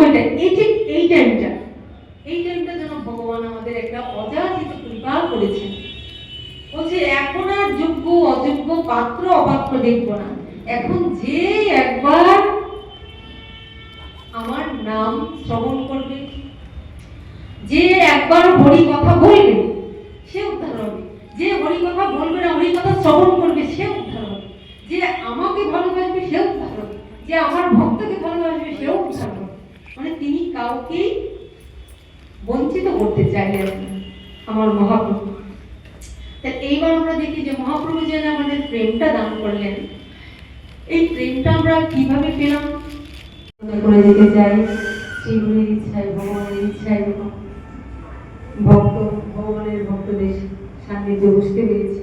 সময়টা, এই ঠিক এই টাইমটা যেন ভগবান আমাদের একটা অযাচিত কৃপা করেছেন। বলছে এখন আর যোগ্য অযোগ্য, পাত্র অপাত্র দেখবো না, এখন যে একবার আমার নাম শ্রবণ করবে, যে একবার হরি কথা বলবে সে উদ্ধার হবে, যে হরি কথা বলবে না, হরি কথা শ্রবণ করবে সে উদ্ধার হবে, যে আমাকে ভালোবাসবে সে উদ্ধার হবে, যে আমার ভক্তকে ভালোবাসবে সেও উদ্ধার হবে। মানে তিনি কাউকেই বঞ্চিত করতে চাইলেন আমার মহাপ্রভু। এইবার আমরা দেখি যে মহাপ্রভু যেন আমাদের প্রেমটা দান করলেন, এই প্রেমটা আমরা কিভাবে পেলাম করে যেতে চাই শ্রীগুরুর ইচ্ছায়, ভগবানের ইচ্ছায় যখন ভগবানের ভক্তদের সান্নিধ্যে বসতে পেরেছি,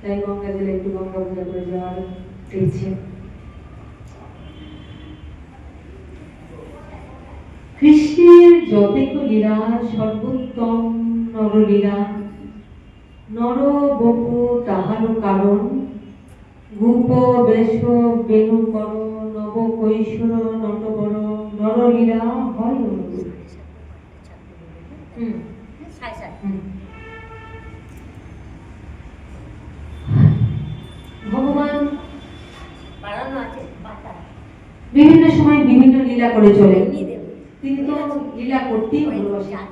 তাই গঙ্গা জলে একটু গঙ্গা পূজা করে যাওয়ার ইচ্ছে। কৃষ্ণের যতেক লীলা সর্বোত্তম নরলীলা, নর বপু তাহার কারণ, গোপ বেশ বেণু কর, নব কৈশোর নটবর, নরলীলা হয় অনুরূপ। ভগবান বিভিন্ন সময় বিভিন্ন লীলা করে চলে, তিনি তো লীলা করতেই ভালোবাসেন,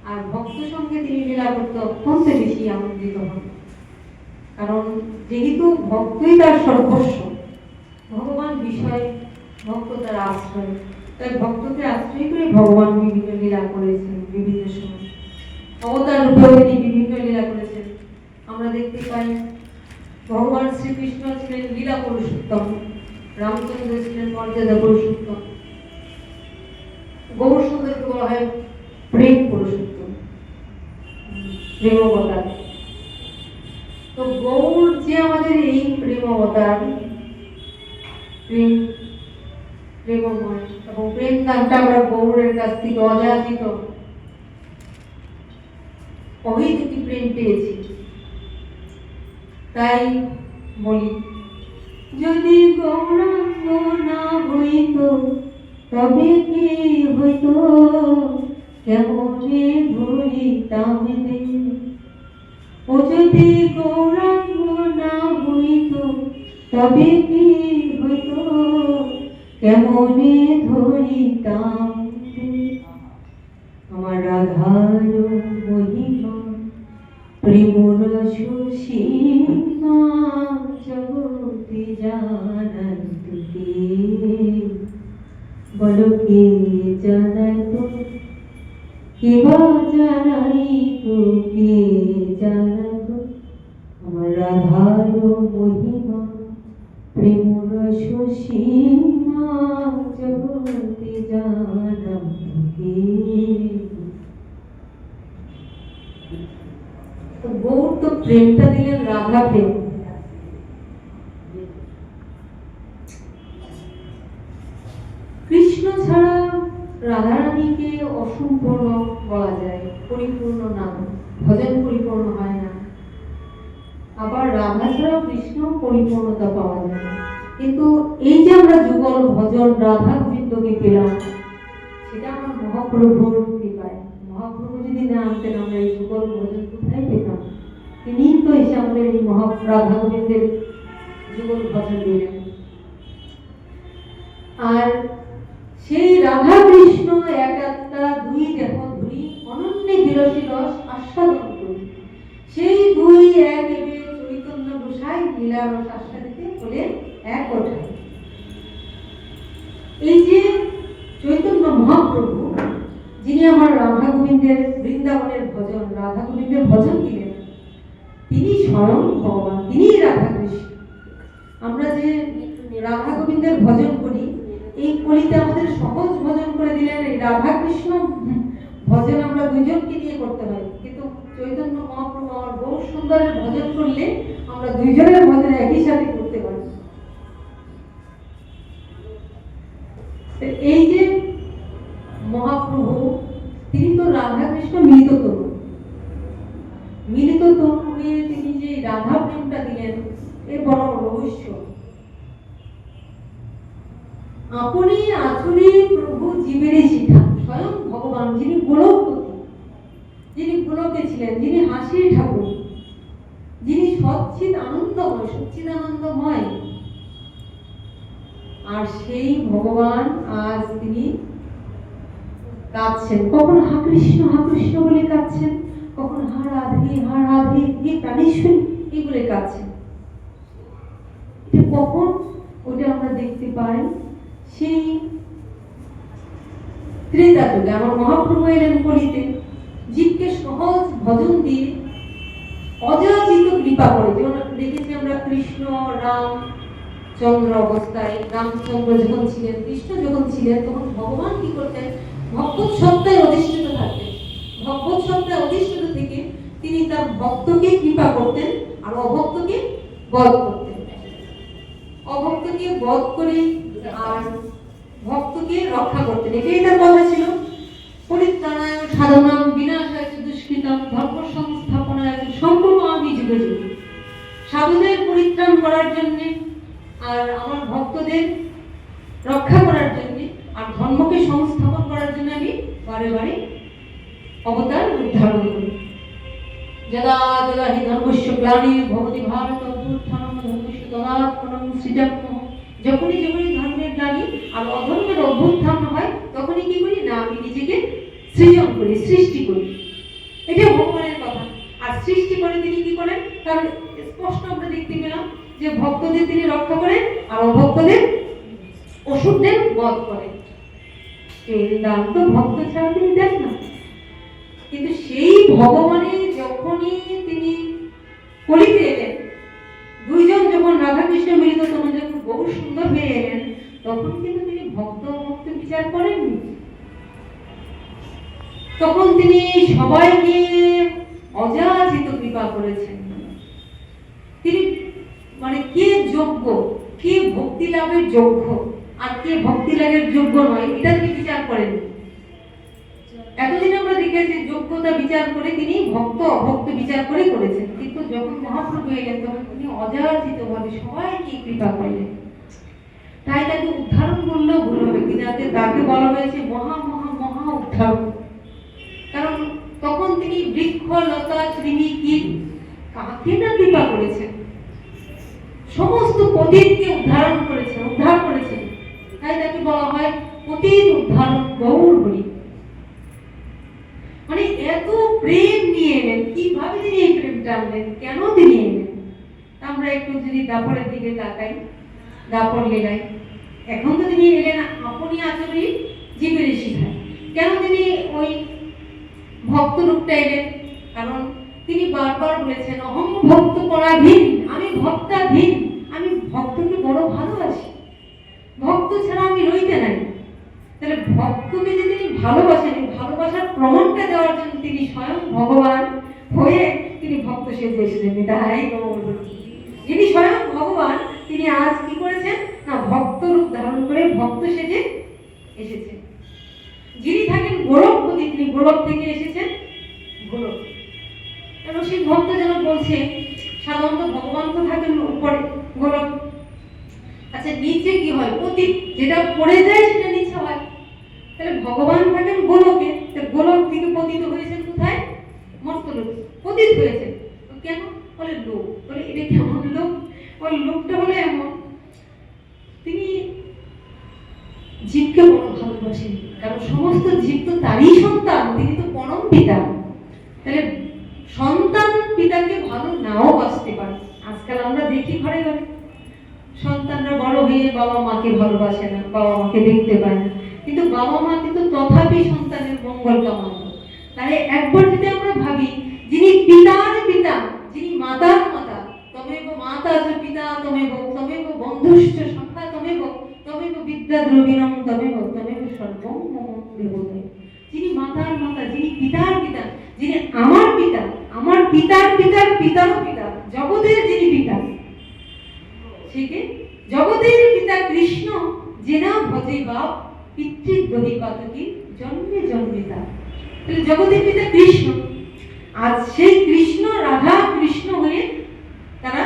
আর ভক্ত সঙ্গে তিনি লীলা করতে অত্যন্ত বেশি আনন্দিত হন, কারণ যেহেতু ভক্তই তার সর্বস্ব, ভগবান বিষয়, ভক্ত তার আশ্রয়, তাই ভক্তকে আশ্রয় করে ভগবান বিভিন্ন লীলা করেছেন। বিভিন্ন সময় অবতার রূপেও তিনি বিভিন্ন লীলা করেছেন। আমরা দেখতে পাই ভগবান শ্রীকৃষ্ণ ছিলেন লীলা পুরুষোত্তম, রামচন্দ্র ছিলেন মর্যাদা পুরুষোত্তম, গৌর সুন্দরকে বলা হয় প্রেম পুরুষোত্তম, প্রেম অবতার। তো গৌর যে আমাদের এই প্রেম অবতার, প্রেমময়, এবং প্রেম দানটা আমরা গৌরের কাছ থেকে অযাচিত অহেতুকি প্রেম পেয়েছি। তাই বলি, যদি গৌরাঙ্গ না হইত তবে কি হইত, কেমনে ধরিতাম রে। ও যদি গৌরাঙ্গ না হইত তবে কি হইত, কেমনে ধরিতাম রে। আমার রাধার মহিমা প্রেম রস সীমা, জগতে জানাইত কে, বলো কে জানাইত, কে বা জানাইত, কে জানাইত। আমার রাধার মহিমা প্রেম রস সীমা, জগতে জানাইত কে। গৌর তো প্রেমটা দিলেন রাধা প্রেম। কৃষ্ণ ছাড়া রাধারানীকে অসম্পূর্ণ বলা যায়, পরিপূর্ণ না, ভজন পরিপূর্ণ হয় না। আবার রাধা ছাড়াও কৃষ্ণ পরিপূর্ণতা পাওয়া যায়। কিন্তু এই যে আমরা যুগল ভজন রাধা গোবিন্দকে পেলাম, সেটা আমার মহাপ্রভুর কৃপায়। মহাপ্রভু যদি না আনতেন আমরা এই যুগল ভজন কোথায় পেতাম? তিনি তো এসে আমাদের এই রাধা গোবিন্দের যুগল ভজন দিলেন। আর সেই রাধা কৃষ্ণ এক আত্মা দুই দেহ ধরি, অনন্যে বিরসী রস আস্বাদন করি, সেই দুই এক এবে চৈতন্য গোসাই লীলা রস আস্বাদিতে হলেন এক ওঠায়। এই যে চৈতন্য মহাপ্রভু, যিনি আমার রাধা গোবিন্দের বৃন্দাবনের ভজন, রাধা গোবিন্দের ভজন দিলেন, তিনি স্বয়ং ভগবান, তিনি রাধা কৃষ্ণ। আমরা যে রাধা গোবিন্দের ভজন করি, এই কলিতে আমাদের সহজ ভজন করে দিলেন। এই রাধা কৃষ্ণ ভজন আমরা দুইজনকে নিয়ে করতে হয়, কিন্তু চৈতন্য মহাপ্রভু আমার গৌর সুন্দরের ভজন করলে আমরা দুইজনের ভজন একই সাথে করতে পারি। এই যে মহাপ্রভু, তিনি তো রাধা কৃষ্ণ মিলিত তরু, মিলিত তরুণে তিনি যে রাধা প্রেমটা দিলেন, এর বড় রহস্য। আপনি আচুরি প্রভু জীবেরই শিখা, স্বয়ং ভগবান যিনি গোলকপতি, যিনি গোলকে ছিলেন, যিনি হাসির ঠাকুর, যিনি সচ্চিদ আনন্দময়, সচ্চিদানন্দময়, আর সেই ভগবান আজ তিনি কাঁদছেন। কখন হা কৃষ্ণ বলে কাঁদছেন, কখন হা রাধে এই প্রাণেশ্বরী এই বলে কাঁদছেন। কখন ওটা আমরা দেখতে পাই, সেই ত্রেতা যুগে আমার মহাপ্রভু এলেন কলিতে, জীবকে সহজ ভজন দিয়ে অযাচিত কৃপা করে। যেমন দেখেছি আমরা কৃষ্ণ রামচন্দ্র অবস্থায়, রামচন্দ্র যখন ছিলেন, কৃষ্ণ যখন ছিলেন, তখন ভগবান কি করতেন, ভগবত সত্তায় অধিষ্ঠিত থাকতেন। ভগবত সত্তায় অধিষ্ঠিত থেকে তিনি তার ভক্তকে কৃপা করতেন আর অভক্তকে বধ করতেন। অভক্তকে বধ করে আর ভক্তকে রক্ষা করতেন, এটাই তার কথা ছিল। পরিত্রাণায় সাধনাম বিনাশায় দুষ্কৃতম ধর্ম সংস্থাপনায় সম্পূর্ণ আমি যুগে যুগে, সাধুদের পরিত্রাণ করার জন্য আর আমার ভক্তদের রক্ষা করার জন্য আর ধর্মকে সংস্থাপন করার জন্য আমি বারে বারে অবতার ধারণ করি। যদা যদা হি ধর্মস্য গ্লানির্ভবতি ভারত অভ্যুত্থানম ধর্মস্য তদাত্মনং সৃজাম্যহম। যখনই ধর্মের গ্লানি আর অধর্মের অভ্যুত্থান হয়, তখনই কি করি না, আমি নিজেকে সৃজন করি, সৃষ্টি করি। এটা ভগবানের কথা। আর সৃষ্টি করে তিনি কি করেন, কারণ স্পষ্ট আমরা দেখতে পেলাম যে ভক্তদের তিনি রক্ষা করেন আর অভক্তদের অসুরদের বধ করেন। এর দাম তো ভক্ত ছাড়া তিনি দেন না। কিন্তু সেই ভগবানের যখনই তিনি কলিতে এলেন, দুইজন যখন রাধা কৃষ্ণ মিলিত তখন যখন বহু সুন্দর হয়ে এলেন, তখন কিন্তু তিনি ভক্ত বিচার করেননি। তখন তিনি সবাইকে অযাচিত কৃপা করেছেন। তিনি মানে কে যোগ্য, কে ভক্তি লাভের যোগ্য আর কে ভক্তি লাভের যোগ্য নয়, এটা তিনি বিচার করেননি। এতদিন আমরা দেখেছি যোগ্যতা বিচার করে তিনি ভক্ত অভক্ত বিচার করে করেছেন, কিন্তু যখন মহাপ্রভু এলেন তখন তিনি অযাচিত ভাবে সবাইকে কৃপা করলেন। তাই তাকে উদ্ধারণ করলেও ভুল হবে, তাকে বলা হয়েছে মহা মহা মহা উদ্ধারণ। কারণ তখন তিনি বৃক্ষ লতা কৃমি কীট কাকে না কৃপা করেছেন, সমস্ত পতিতকে উদ্ধার করেছেন। তাই তাকে বলা হয় পতিত উদ্ধারণ গৌর হরি। মানে এত প্রেম নিয়ে এলেন, কিভাবে তিনি এই প্রেমটা আনলেন, কেন তিনি এলেন। আমরা একটু যদি দাপরের দিকে তাকাই, দাপর লীলায় এখন তো তিনি এলেন আপনি আচরি জীবের শিখায়। কেন তিনি ওই ভক্ত রূপটা এলেন, কারণ তিনি বারবার বলেছেন অহম ভক্ত পরাধীন, আমি ভক্তাধীন, আমি ভক্তকে বড় ভালোবাসি, ভক্ত ছাড়া আমি রইতে নাই। তাহলে ভক্তকে যে তিনি ভালোবাসেন, ভালোবাসার প্রমাণটা দেওয়ার জন্য তিনি স্বয়ং ভগবান হয়ে তিনি ভক্ত সেজে এসেছেন। তাই যিনি স্বয়ং ভগবান, তিনি আজ কি করেছেন না, ভক্ত রূপ ধারণ করে ভক্ত সেজে এসেছেন। যিনি থাকেন গোলকপতি, তিনি গোলক থেকে এসেছেন গোলক। রসিক ভক্ত যেন বলছে সাধারণত ভগবান তো থাকেন উপরে গোলক, আচ্ছা নিচে কি হয়, পতিত, যেটা পড়ে যায় সেটা নিচে হয়। তাহলে ভগবান থাকেন গোলকে, গোলক থেকে পতিত হয়েছেন কোথায়, মর্তলোকে পতিত হয়েছেন। কেন বলে লোক, বলে এটা কেমন লোক, বলে লোকটা হলো এমন, তিনি জীবকে বড় ভালোবাসেন, কারণ সমস্ত জীব তো তারই সন্তান, তিনি তো পরম পিতা। তাহলে সন্তান পিতাকে ভালো নাও বাসতে পারে। আজকাল আমরা দেখি ঘরে ঘরে সন্তানরা বড় হয়ে বাবা মাকে ভালোবাসে না, বাবা মাকে দেখতে পায় না, কিন্তু বাবা মা কিন্তু তথাপি সন্তানের মঙ্গল কামনা করে। তাহলে একবার যদি আমরা ভাবি, যিনি পিতার পিতা, যিনি মাতার মাতা, তমেব মাতা চ পিতা তমেব, তমেব বন্ধুশ্চ সখা তমেব, তমেব বিদ্যা দ্রবিণং তমেব, তমেব সর্বং মম দেবতায়। যিনি মাতার মাতা, যিনি পিতার পিতা, যিনি আমার পিতা, আমার পিতার পিতার পিতারও পিতা, জগতের যিনি পিতা, সেকে জগতের পিতা কৃষ্ণ জেনা ভজে বাপ পিতৃদ্রোহী পাতকি জন্মে জন্মিতা। তাহলে জগতের পিতা কৃষ্ণ, আজ সেই কৃষ্ণ রাধা কৃষ্ণ হয়ে তারা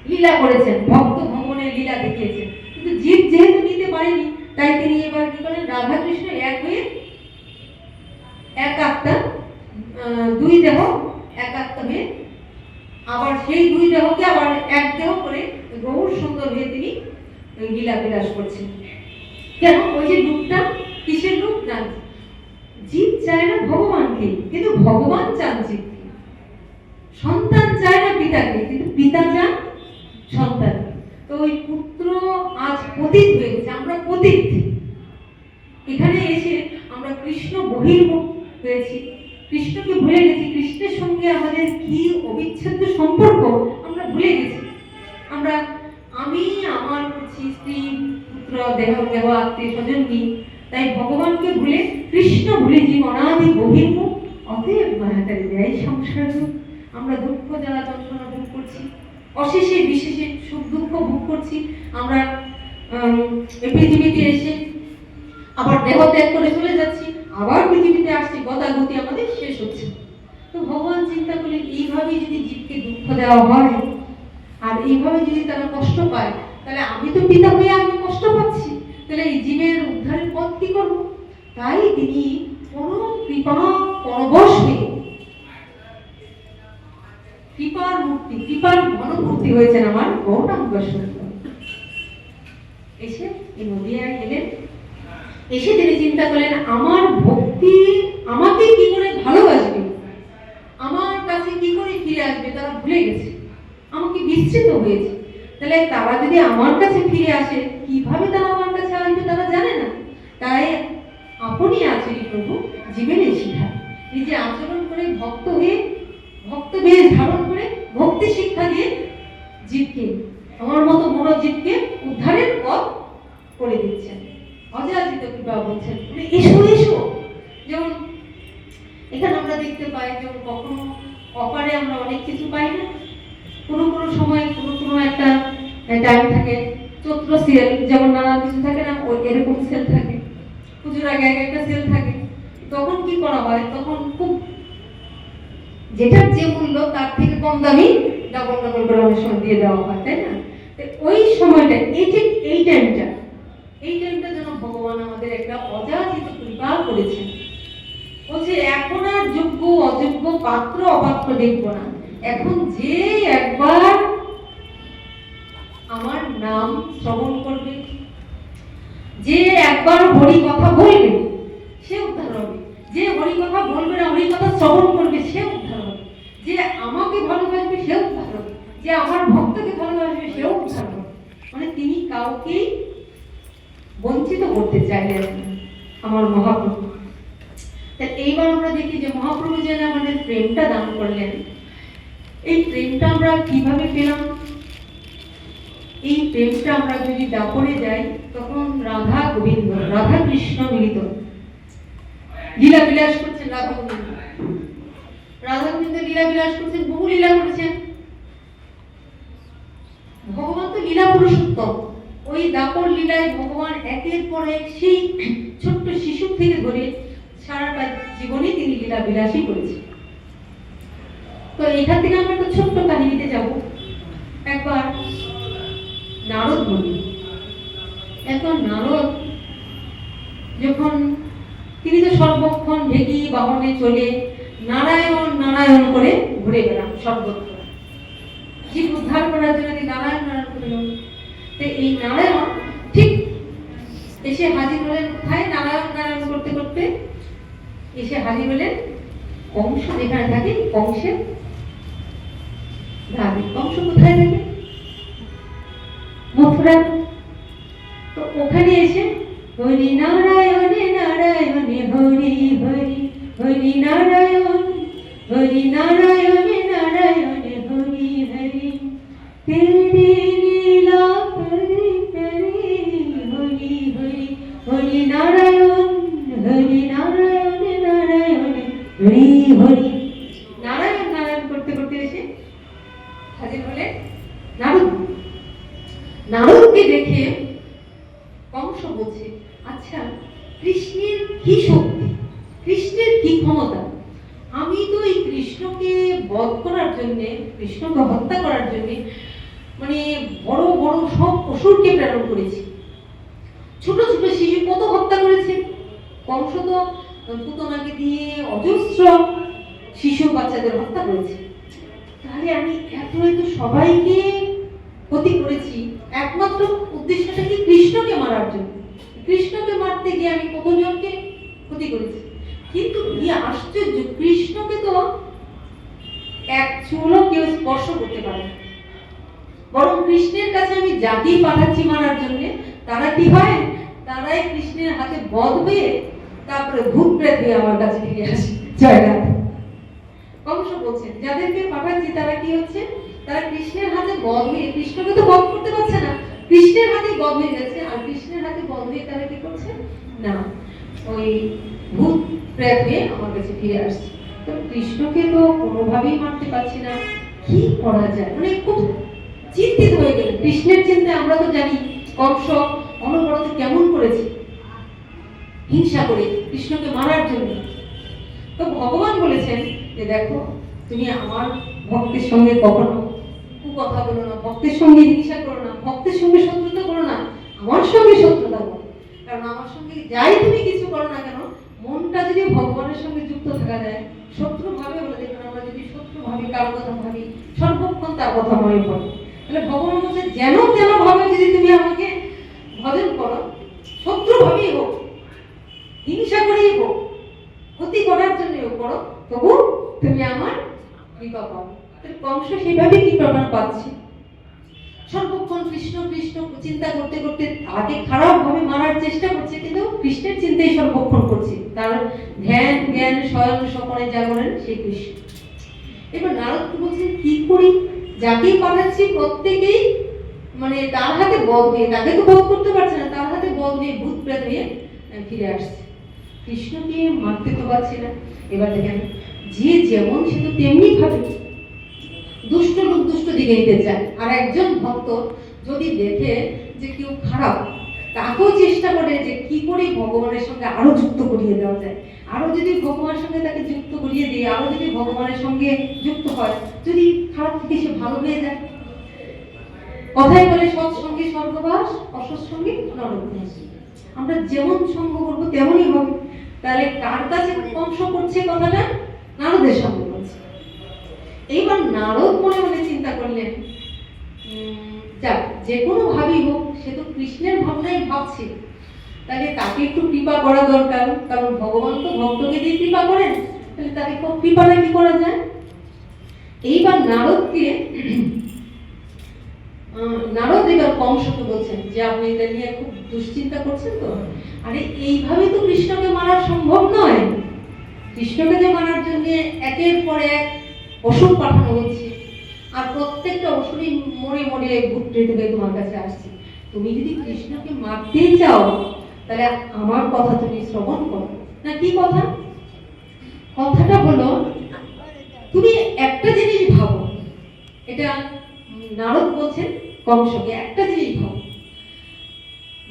লীলা করেছেন, ভক্ত ভ্রমণের লীলা দেখিয়েছেন। কিন্তু জীব যেহেতু নিতে পারেনি, লীলা বিলাস করছেন। কেন? ওই যে রূপটা কিসের রূপ? না, জীব চায় না ভগবানকে, কিন্তু ভগবান চান জীবকে। সন্তান চায় না পিতাকে, কিন্তু পিতা চান সন্তান। তো ওই পুত্র আজ পতিত হয়েছে, আমরা পতিত। এখানে এসে আমরা কৃষ্ণ বহির্মুখ হয়েছি, কৃষ্ণকে ভুলে গেছি। কৃষ্ণের সঙ্গে আমাদের কি অবিচ্ছেদ্য সম্পর্ক আমরা ভুলে গেছি। আমরা আমি আমার করছি, স্ত্রী পুত্র দেহ দেহ আত্মীয় স্বজন নিয়ে, তাই ভগবানকে ভুলে কৃষ্ণ ভুলে জীব অনাদি বহির্মুখ। অতএব মায়াতারি দেয় সংসার আমরা দুঃখ জ্বালা যন্ত্রণা ভোগ করছি, অশেষে বিশেষে সুখ দুঃখ ভোগ করছি। আমরা এই পৃথিবীতে এসে আবার দেহ ত্যাগ করে চলে যাচ্ছি, আবার পৃথিবীতে আসছি, গতাগতি আমাদের শেষ হচ্ছে। তো ভগবান চিন্তা করলেন, এইভাবে যদি জীবকে দুঃখ দেওয়া হয় আর এইভাবে যদি তারা কষ্ট পায়, তাহলে আমি তো পিতা হয়ে আমি কষ্ট পাচ্ছি, তাহলে এই জীবের উদ্ধারের পথ কি করবো? তাই তিনি পরম কৃপা পরবশ হয়ে কৃপার মূর্তি, কৃপার ঘনমূর্তি হয়েছেন আমার গৌরাঙ্গ সুন্দর। এসে এই নদিয়ায় গেলেন, এসে তিনি চিন্তা করলেন, আমার ভক্তি আমাকে কি করে ভালোবাসবে, আমার কাছে কি করে ফিরে আসবে, তারা ভুলে গেছে, আমাকে বিস্মৃত হয়েছে। তাহলে তারা যদি আমার কাছে ফিরে আসে, কিভাবে তারা আমার কাছে আসবে তারা জানে না। তাই আপনি আচরি প্রভু জীবনে শিখায়, নিজে আচরণ করে ভক্ত হয়ে ভক্ত বেশ ধারণ করে ভক্তি শিক্ষা দিয়ে জীবকে, আমার মতো বড় জীবকে উদ্ধারের পথ করে দিচ্ছেন। অযাচিত কৃপা বলছেন, এসো এসো। যেমন এখানে আমরা দেখতে পাই, যেমন কখনো অপারে আমরা অনেক কিছু পাই না, কোনো কোনো সময় কোনো একটা টাইম থাকে, চৈত্র সেল যেমন নানা কিছু থাকে না, ওই এরকম সেল থাকে, পুজোর আগে আগে একটা সেল থাকে। তখন কি করা হয়, তখন খুব যেটার যে মূল্য তার থেকে কম দামি ডাবল ডাবল করে অনেক সময় দিয়ে দেওয়া হয়, তাই না? ওই সময়টা, এই টাইমটা যেন ভগবান আমাদের একটা অযাচিত কৃপা করেছেন। বলছে এখন আর যোগ্য অযোগ্য পাত্র অপাত্র দেখবো না, এখন যে একবার আমার নাম শ্রবণ করবে, যে একবার হরি কথা বলবে সে উদ্ধার হবে, যে হরি কথা বলবে না, হরি কথা শ্রবণ করবে সে উদ্ধার হবে, যে আমাকে ভালোবাসবে সে উদ্ধার হবে, যে আমার ভক্তকে ভালোবাসবে সেও উদ্ধার হবে। মানে তিনি কাউকেই বঞ্চিত করতে চাইলেন আমার মহাপ্রভু। এইবার আমরা দেখি যে মহাপ্রভু যেন আমাদের প্রেমটা দান করলেন। এই প্রেমটা আমরা কিভাবে পেলাম? এই প্রেমটা আমরা যদি দাপরে যাই, তখন রাধা গোবিন্দ, রাধা কৃষ্ণ মিলিত লীলা বিলাস করছেন। রাধা গোবিন্দ লীলা বিলাস করছেন, বহু লীলা করেছেন। ভগবান তো লীলা পুরুষোত্তম। ওই দাপর লীলায় ভগবান একের পর এক সেই ছোট্ট শিশু থেকে ধরে সারাটা জীবনে তিনি লীলা বিলাসই করেছেন। তো এখান থেকে আমরা একটা ছোট্ট কাহিনীতে যাব। একবার নারদ মুনি, এখন নারদ যখন তিনি তো সর্বক্ষণ ঢেকি বাহনে চলে নারায়ণ নারায়ণ করে ঘুরে বেড়ান সর্বত্র, জীব উদ্ধার করার জন্য তিনি নারায়ণ নারায়ণ করে। তো এই নারায়ণ ঠিক এসে হাজির হলেন কোথায়? নারায়ণ নারায়ণ করতে করতে এসে হাজির হলেন কংস যেখানে থাকে, কংসের গ্রামে। কংস কোথায় থাকে? মথুরা। তো ওখানে এসে হরি নারায়ণে নারায়ণে হরি হরি, হরি নারায়ণ, হরি নারায়ণে নারায়ণে হরি হরি, তেরি লীলা করি করি হরি হরি, হরি নারায়ণ, হরি নারায়ণে নারায়ণে হরি হরি। নারায়ণ নারায়ণ করতে করতে এসে হাজির হলেন নারদ। নারদকে দেখে কংস বলছে, আচ্ছা কৃষ্ণের কি শক্তি, কৃষ্ণের কি ক্ষমতা, আমি তো এই কৃষ্ণকে বধ করার জন্য, কৃষ্ণকে হত্যা করার জন্য মানে বড় বড় সব অসুরকে প্রেরণ করেছি, ছোট ছোট শিশু কত হত্যা করেছে। কংস তো পুতনাকে দিয়ে অজস্র শিশু বাচ্চাদের হত্যা করেছে। তাহলে আমি এত সবাইকে ক্ষতি করেছি, একমাত্র উদ্দেশ্যটা কি? মারার জন্য। কৃষ্ণকে মারতে গিয়ে আমি কতজনকে ক্ষতি করেছি, কিন্তু কি আশ্চর্য, কৃষ্ণকে তো এক চুলও কেউ স্পর্শ করতে পারে না। বরং কৃষ্ণের কাছে আমি যাকেই পাঠাচ্ছি মারার জন্য, তারা কি হয়, তারাই কৃষ্ণের হাতে বধ হয়ে তারপরে ভূত প্রেত হয়ে আমার কাছে ফিরে আসে। জয়রাধ। কংস বলছেন যাদেরকে পাঠাচ্ছি তারা কি হচ্ছে, তারা কৃষ্ণের হাতে বধ হয়ে, কৃষ্ণকে তো বধ করতে পারছে না, কৃষ্ণের হাতে বধ হয়ে যাচ্ছে। আর কৃষ্ণের হাতে বধ হয়ে তারা কি করছে না, ওই ভূত প্রেত হয়ে আমার কাছে ফিরে আসছে। তো কৃষ্ণকে তো কোনোভাবেই মারতে পারছি না, কি করা যায়, মানে খুব চিন্তিত হয়ে গেল। কৃষ্ণের চিন্তায় আমরা তো জানি কংস অনবরত কেমন করেছে, হিংসা করে কৃষ্ণকে মারার জন্য। তো ভগবান বলেছেন যে দেখো, তুমি আমার ভক্তের সঙ্গে কখনো কুকথা বলো না, ভক্তের সঙ্গে হিংসা করো না, ভক্তের সঙ্গে শত্রুতা করো না, আমার সঙ্গে শত্রুতা করো। কারণ আমার সঙ্গে যাই তুমি কিছু করো না কেন, মনটা যদি ভগবানের সঙ্গে যুক্ত থাকা যায়, শত্রু ভাবে বলে দেখুন, আমরা যদি শত্রু ভাবি, কারো কথা ভাবি, সর্বক্ষণ তার কথা মনে পড়ে। তাহলে ভগবান বলছে যেন তেন ভাবে যদি তুমি আমাকে ভজন করো, শত্রু ভাবেই হোক, হিংসা করেই হোক, ক্ষতি করার জন্য করো, তবু তুমি আমার কৃপা পাবে। কংস সেইভাবে কৃপা পাচ্ছে। সর্বক্ষণ কৃষ্ণ কৃষ্ণ চিন্তা করতে করতে তাকে খারাপ ভাবে মারার চেষ্টা করছে, কিন্তু কৃষ্ণের চিন্তাই সর্বক্ষণ করছে। তার ধ্যান জ্ঞান স্বয়ং স্বপনে যা করেন সেই কৃষ্ণ। এবার নারদ বলছেন কি করি, যাকেই পাঠাচ্ছি প্রত্যেকেই মানে তার হাতে বধ হয়ে, তাকে তো বধ করতে পারছে না, তার হাতে বধ হয়ে ভূত প্রেত হয়ে ফিরে আসছে। কৃষ্ণকে মারতে তো পারছে না। এবার দেখেন, যে যেমন সে তো তেমনি ভাবে, দুষ্ট লোক দুষ্ট দিকে নিতে চায়। আর একজন ভক্ত যদি দেখে যে কেউ খারাপ, তাকেও চেষ্টা করে যে কি করে ভগবানের সঙ্গে আরো যুক্ত করিয়ে দেওয়া যায়, আরো যদি ভগবানের সঙ্গে তাকে যুক্ত করিয়ে দিয়ে, আরো যদি ভগবানের সঙ্গে যুক্ত হয়, যদি খারাপ থেকে সে ভালো হয়ে যায়। কথায় বলে সৎসঙ্গে স্বর্গবাস, অসৎসঙ্গে নরকবাস। আমরা যেমন সঙ্গ করবো তেমনই হবে। তাহলে কার কাছে কংস করছে কথাটা, নারদের সঙ্গে করছে। এইবার নারদ মনে মনে চিন্তা করলেন, যাক যে কোনো ভাবই হোক, সে তো কৃষ্ণের ভাবনাই ভাবছে, তাহলে তাকে একটু কৃপা করা দরকার। কারণ ভগবান তো ভক্তকে দিয়ে কৃপা করেন, তাহলে তাকে কৃপাটা কি করা যায়। এইবার নারদ এবার কংসকে বলছেন যে আপনি এটা নিয়ে খুব দুশ্চিন্তা করছেন তো, আরে এইভাবে তো কৃষ্ণকে মারা সম্ভব নয়। কৃষ্ণকে যে মারার জন্য একের পর এক অসুর পাঠানো হচ্ছে, আর প্রত্যেকটা অসুরই মরে মরে ভূত প্রেত হয়ে তোমার কাছে আসছে। তুমি যদি কৃষ্ণকে মারতেই চাও, তাহলে আমার কথা তুমি শ্রবণ করো না। কি কথা? কথাটা হলো, তুমি একটা জিনিস ভাবো, এটা নারদ বলছেন কংসকে, একটা জিনিস ভাবো,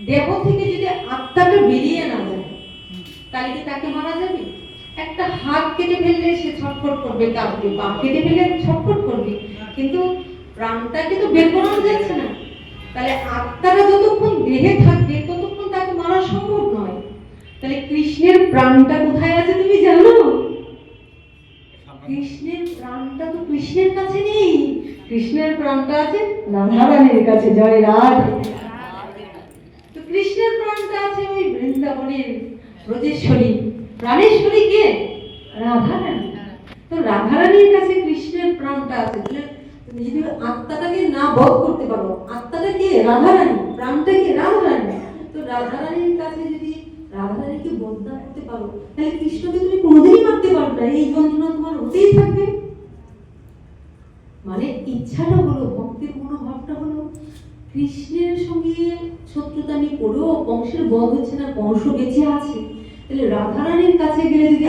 দেহ থেকে যদি আত্মাটা বেরিয়ে না যায়, তাহলে কি তাকে মারা যাবে? একটা হাত কেটে ফেললে সে ছটফট করবে, কাঁদবে, পা কেটে ফেললে ছটফট করবে, কিন্তু প্রাণটাকে তো বের করানো যাচ্ছে না। তাহলে আত্মাটা যতক্ষণ দেহে থাকবে ততক্ষণ তাকে মারা সম্ভব নয়। তাহলে কৃষ্ণের প্রাণটা কোথায় আছে তুমি জানো? কৃষ্ণের প্রাণটা তো কৃষ্ণের কাছে নেই, কৃষ্ণের প্রাণটা আছে রাধারানীর কাছে। জয় রাধে। তো কৃষ্ণের প্রাণটা আছে ওই বৃন্দাবনের ব্রজেশ্বরী, প্রাণেশ্বরী কে? রাধারানী। তো রাধারানীর কাছে কৃষ্ণের প্রাণটা আছে। তুমি যদি আত্মাটাকে না বধ করতে পারো, আত্মাটা কে? রাধারানী, প্রাণটা কে? রাধারানী। তো রাধারানীর কাছে যদি রাধারানীকে বধ না করতে পারো, তাহলে কৃষ্ণকে তুমি কোনোদিনই মারতে পারবে না, এই যন্ত্রণা তোমার হতেই থাকবে। মানে ইচ্ছাটা হলো, ভক্তের মনোভাবটা হলো, কৃষ্ণের সঙ্গে শত্রুতামি করেও কংসের বধ হচ্ছে না, কংস বেঁচে আছে, তাহলে রাধারানীর কাছে গেলে যদি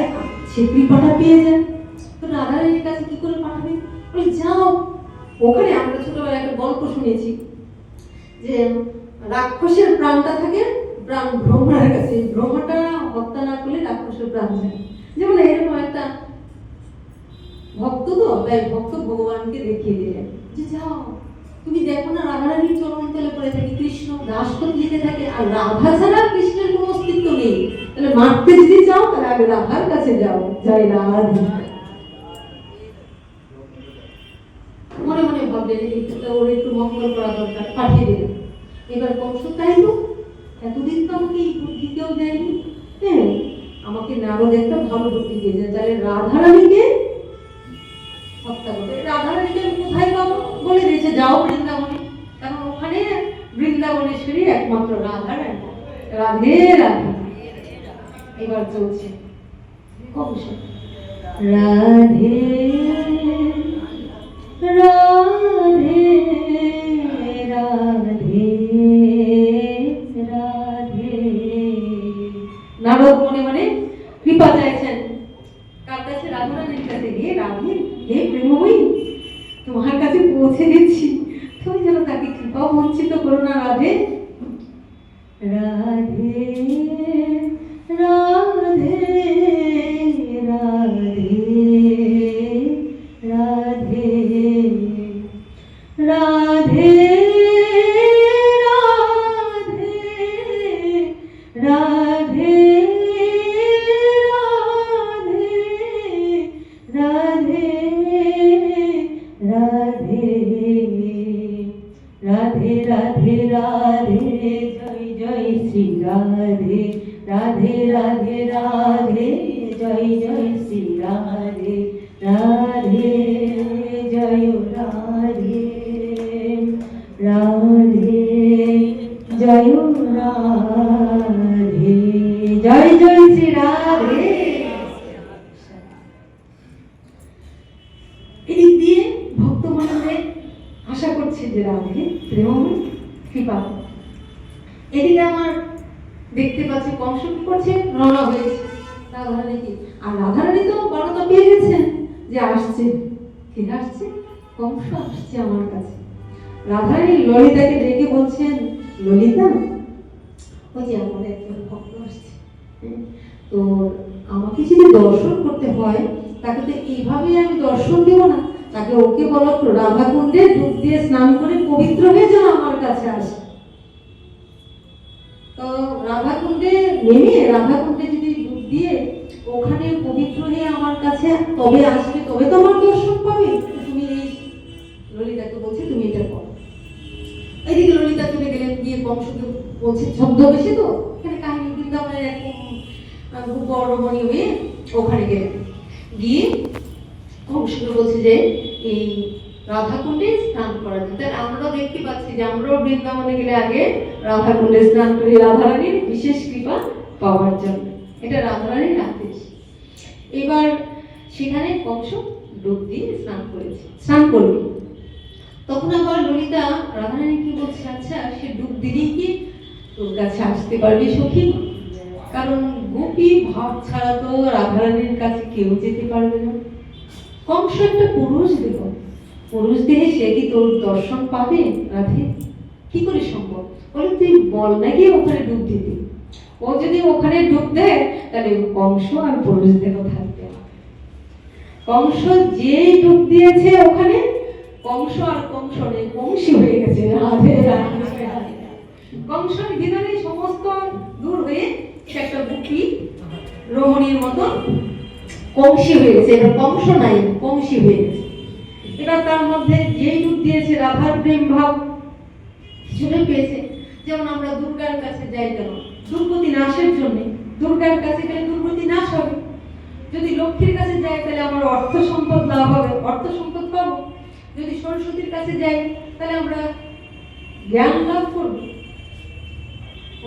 সে কৃপাটা পেয়ে যায়, তো রাধারানীর কাছে কি করে পাঠাবে? বলে যাও ওখানে। আমরা ছোটবেলায় একটা গল্প শুনেছি যে রাক্ষসের প্রাণটা থাকে প্রাণ ব্রহ্মার কাছে, ব্রহ্মাটা হত্যা না করলে রাক্ষসের প্রাণ যায়। যেমন এরকম একটা ভক্ত, তো তাই ভক্ত ভগবানকে দেখিয়ে দিলেন যে যাও তুমি দেখো না রাধারানীর চরণ তলে পড়ে থাকে কৃষ্ণ, রাষ্ট্র লিখে থাকে, আর রাধা ছাড়া কৃষ্ণের কোনো অস্তিত্ব নেই। তাহলে মারতে যদি যাও তাহলে আগে রাধার কাছে যাও। জয় রাধে। মনে মনে ভাবলেন ওর একটু মঙ্গল করা দরকার, পাঠিয়ে দিলেন। এবার কংস তাই তো এতদিন তো আমাকে এই বুদ্ধি কেউ দেয়নি। হ্যাঁ, আমাকে নারদ একটা ভালো বুদ্ধি দিয়েছে, তাহলে রাধারানীকে হত্যা করবে। রাধারানীকে আমি কোথায় পাবো? বলে দিয়েছে যাও বৃন্দাবনে, কারণ ওখানে বৃন্দাবনেশ্বরী একমাত্র রাধারানী। রাধে রাধে। এবার চলছে কংস। রাধে রাধে রাধে রাধে। নারদ মনে মনে কৃপা চাইছেন কার কাছে? রাধারানীর কাছে। হে রাধে, হে প্রেমময়ী, তোমার কাছে পৌঁছে দিচ্ছি, তুমি যেন তাকে কৃপা বঞ্চিত করো না রাধে। রাধে রাধে রাধে রাধে রাধে রাধে রাধে রাধে রাধে রাধে রাধে রাধে। জয় জয় শ্রী রাধে রাধে রাধে রাধে। জয় জয় শ্রী রাধে রাধে। জয় রাধে রাধে। জয় রাধে। জয় জয় শ্রী রাধে। এদিক দিয়ে ভক্তমণ্ডলে আশা করছে যে রাধে প্রেমময় কৃপা। এদিকে আমার দেখতে পাচ্ছি কংস কি করছে, রওনা হয়েছে রাধারানীকে। আর রাধারানী তো বার্তা পেয়ে গেছেন যে আসছে। কে আসছে? কংস আসছে আমার কাছে। রাধারানী ললিতাকে ডেকে বলছেন, ললিতা, ওই যে আমার একজন ভক্ত আসছে, তো আমাকে যদি দর্শন করতে হয় তাকে তো এইভাবে আমি দর্শন দেব না, তাকে ওকে বলো রাধাকুণ্ডে ডুব দিয়ে স্নান করে পবিত্র হয়ে যেন আমার কাছে আসে। তো রাধাকুণ্ডে নেমে, রাধাকুণ্ডে যদি ডুব দিয়ে ওখানে পবিত্র হয়ে আমার কাছে তবে আসবে, তবে তো আমার দর্শন পাবে। তুমি এই ললিতাকে বলছি তুমি এটা করো। এদিকে ললিতা চলে গেলেন, গিয়ে কংসকে বলছে ছদ্মবেশে, তো এখানে কাহিনী বৃন্দাবনের একদম বড় রমণী হয়ে ওখানে গেলেন, গিয়ে কংসকে বলছে যে এই রাধাকুণ্ডে স্নান করা যায়। তাহলে আমরাও দেখতে পাচ্ছি যে আমরাও বৃন্দাবনে গেলে আগে রাধাকুণ্ডে স্নান করি রাধারানীর বিশেষ কৃপা পাওয়ার জন্য। এটা রাধারানীর আদেশ। এবার সেখানে কংস ডুব দিয়ে স্নান করেছে, স্নান করবে। তখন আবার ললিতা রাধারানী কি বলছে, আচ্ছা সে ডুব দিলেই কি তোর কাছে আসতে পারবে সখী? কারণ গোপী ভাব ছাড়া তো রাধারানীর কাছে কেউ যেতে পারবে না। কংস একটা পুরুষ দেহ, পুরুষ দেহে সে কি তোর দর্শন পাবে রাধে? কি করে সম্ভব? বলে তুই বল না গিয়ে ওখানে ডুব দিতে। ও যদি ওখানে ডুব দেয় তাহলে কংস আর পুরুষ দেহ থাকবে। কংস যেই ডুব দিয়েছে ওখানে, কংস আর কংস নেই, কংসী হয়ে গেছে। রাধে রাধে। কংসের ভিতরে সমস্ত দূর হয়ে সে একটা বুকি রমণীর মতো কংসী হয়ে গেছে। এটা কংস নাই, কংসী হয়ে গেছে। এবার তার মধ্যে যেই ডুব দিয়েছে রাধার প্রেম ভাব কিছুটা পেয়েছে। যেমন আমরা দুর্গার কাছে যাই কেন? দুর্গতি নাশের জন্য। দুর্গার কাছে গেলে দুর্গতি নাশ হবে। যদি লক্ষ্মীর কাছে যাই তাহলে আমার অর্থ সম্পদ লাভ হবে, অর্থ সম্পদ পাবো। যদি সরস্বতীর কাছে যাই তাহলে আমরা জ্ঞান লাভ করবো।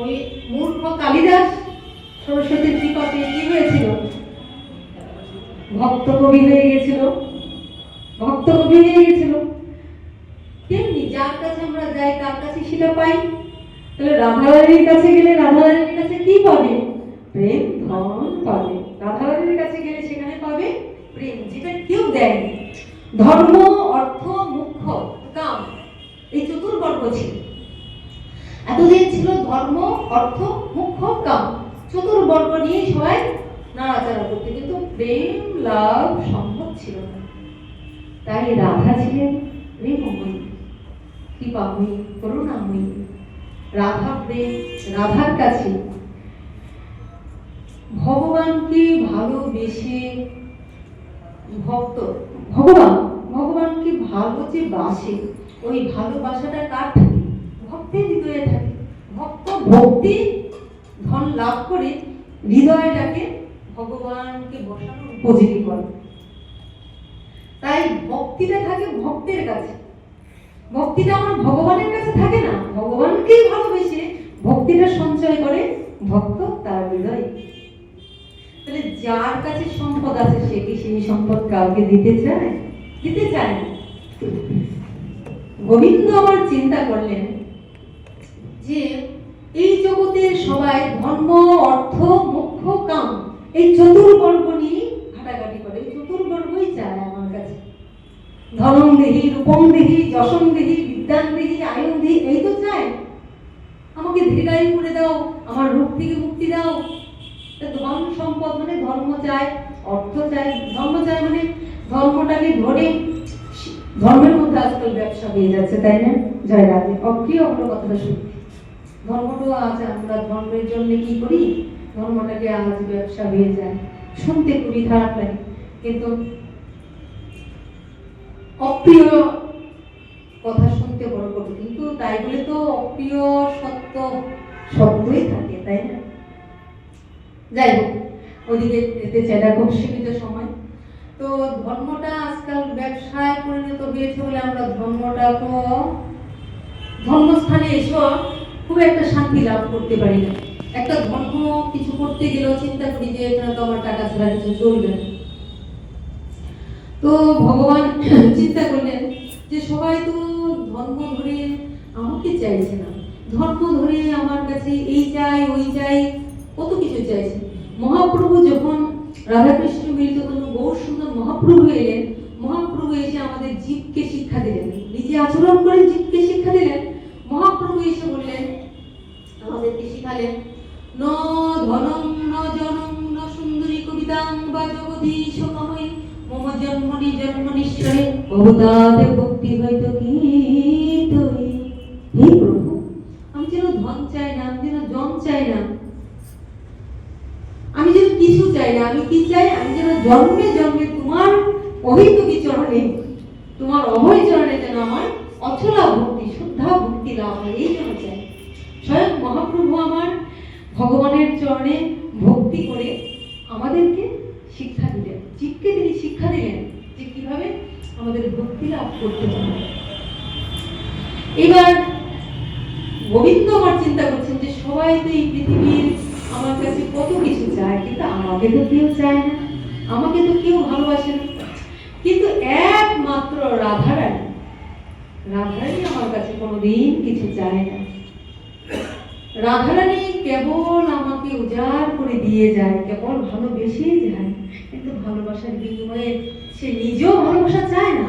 ওই মূর্খ কালিদাস সরস্বতীর কৃপা পেয়ে কি হয়েছিল? ভক্ত কবি হয়ে গেছিল, ভক্ত কবি হয়ে গেছিল। তেমনি যার কাছে আমরা যাই তার কাছে সেটা পাই। তাহলে রাধারানীর কাছে গেলে রাধারানীর কাছে কি পাবে? প্রেম ধন পাবে। রাধারানীর কাছে গেলে সেখানে পাবে প্রেম, যেটা কেউ দেয়নি। ধর্ম, অর্থ, মুখ্য, কাম, এই চতুর্বর্গ ছিল। এতদিন ছিল ধর্ম, অর্থ, মুখ্য, কাম, চতুর্বর্গ নিয়ে সবাই নাড়াচাড়া করতে, কিন্তু প্রেম লাভ সম্ভব ছিল না। তাই রাধা ছিলেন প্রেমময়ী, কৃপাময়ী, করুণাময়ী। রাধা প্রেম, রাধার কাছে ভগবানকে ভালোবেসে ভক্ত, ভগবানকে ভালো যে বাসে, ওই ভালোবাসাটা কার থাকে? ভক্তের হৃদয়ে থাকে। ভক্ত ভক্তি ধন লাভ করে হৃদয়টাকে ভগবানকে বসানোর উপযোগী করে। তাই ভক্তিটা থাকে ভক্তের কাছে, ভক্তিটা আমার ভগবানের কাছে থাকে না, ভগবানকেই ভালোবেসে ভক্তিটা সঞ্চয় করে ভক্ত তার হৃদয়ে। তাহলে যার কাছে সম্পদ আছে সে কি সেই সম্পদ কাউকে দিতে চায়? দিতে চায় না। গোবিন্দ আমার চিন্তা করলেন যে এই জগতের সবাই ধর্ম, অর্থ, মোক্ষ, কাম এই চতুর্বর্গ নিয়ে ঘাটাঘাটি করে। এই চতুর্বর্গই চায় আমার কাছে। ধনং দেহি, রূপং দেহি, যশং দেহি, বিদ্যাং দেহি, আয়ং দেহি, এই তো চায়। আমাকে দীর্ঘায়ু করে দাও, আমার রূপ থেকে মুক্তি দাও। ধন সম্পদ মানে ধর্ম চায়, অর্থ চায়। ধর্ম চায় মানে ধর্মটাকে ধরে, ধর্মের মধ্যে আজকাল ব্যবসা হয়ে যাচ্ছে, তাই না? জয় রাধে। অপ্রিয় হলো কথাটা সত্যি। ধর্মটাও আজ আমরা ধর্মের জন্য কি করি, ধর্মটাকে আজ ব্যবসা হয়ে যায়। শুনতে খুবই খারাপ লাগে, কিন্তু অপ্রিয় কথা শুনতে বড় কঠিন, কিন্তু তাই বলে তো অপ্রিয় সত্য সত্যই থাকে, তাই না? যাই হোক, ওদিকে যেতে চাই না, খুব সীমিত সময়। তো ধর্মটা আজকাল ব্যবসায় পরিণত হয়েছে বলে আমরা ধর্মটাকে ধর্মস্থানে এসে খুব একটা শান্তি লাভ করতে পারি না। একটা ধর্ম কিছু করতে গেলেও চিন্তা করি যে এখানে তো আমার টাকা ছাড়া কিছু চলবে না। তো ভগবান চিন্তা করলেন যে সবাই তো ধর্ম ধরে আমাকে চাইছে না, ধর্ম ধরে আমার কাছে এই চাই ওই চাই, কত কিছু চাইছে। মহাপ্রভু যখন রাধাকৃষ্ণ মিলিত গৌর সুন্দর মহাপ্রভু এলেন, মহাপ্রভু এসে আমাদের জীবকে শিক্ষা দিলেন, নিজে আচরণ করে জীবকে শিক্ষা দিলেন। মহাপ্রভু এসে বললেন, আমাদেরকে শিখালেন, ন ধনং ন জনং ন সুন্দরী কবিতাং বা জগদীশ কাময় মম জন্মনি জন্মনিশ্বরে বহুদাতে ভক্তি হয়তো কি তুই। হে প্রভু, আমি যেন ধন চাই না, আমি যেন জন চাই না, আমি যেন কিছু চাই না। আমি কি চাই? আমি যেন জন্মে জন্মে তোমার অহিতুকি চরণে, তোমার অভয় চরণে যেন আমার অচলা ভক্তি, শুদ্ধা ভক্তি লাভ হয়, এই জন্য চাই। স্বয়ং মহাপ্রভু আমার ভগবানের চরণে ভক্তি করে আমাদেরকে শিক্ষা দিলেন, জীবকে তিনি শিক্ষা দিলেন যে কিভাবে আমাদের ভক্তি লাভ করতে হবে। এবার গোবিন্দ আমার চিন্তা করছেন যে সবাই তো এই পৃথিবীর আমার কাছে কত কিছু চায়, কিন্তু আমাকে তো কেউ চায় না, আমাকে তো কেউ ভালোবাসে না। কিন্তু একমাত্র রাধারানী, রাধারানী আমার কাছে কোনোদিন কিছু চায় না। রাধারানী কেবল আমাকে উজাড় করে দিয়ে যায়, কেবল ভালোবেসে যায়, কিন্তু ভালোবাসার বিনিময়ে সে নিজেও ভালোবাসা চায় না।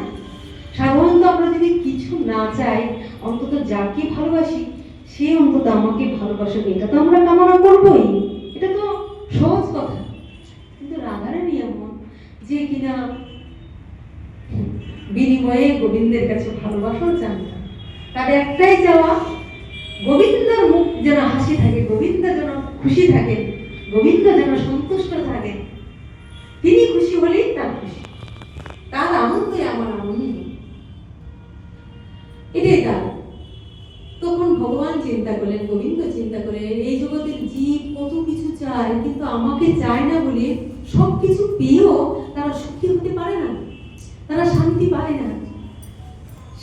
সাধারণত আমরা যদি কিছু না চাই, অন্তত যাকে ভালোবাসি সে অন্তত আমাকে ভালোবাসবে, এটা তো আমরা কামনা করবোই, এটা তো সহজ কথা। কিন্তু রাধারানী এমন যে কিনা বিনিময়ে গোবিন্দের কাছে ভালোবাসাও চান না। তার একটাই চাওয়া, গোবিন্দর মুখ যেন হাসি থাকে, গোবিন্দ যেন খুশি থাকেন, গোবিন্দ যেন সন্তুষ্ট থাকেন। তিনি খুশি হলেই তার খুশি, তার আনন্দই আমার আনন্দ, এটাই তার। তখন ভগবান চিন্তা করলেন, গোবিন্দ চিন্তা করলেন, এই জগতের জীব কত কিছু চায়, কিন্তু আমাকে চায় না বলে সবকিছু পেয়েও তারা সুখী হতে পারে না, তারা শান্তি পায় না।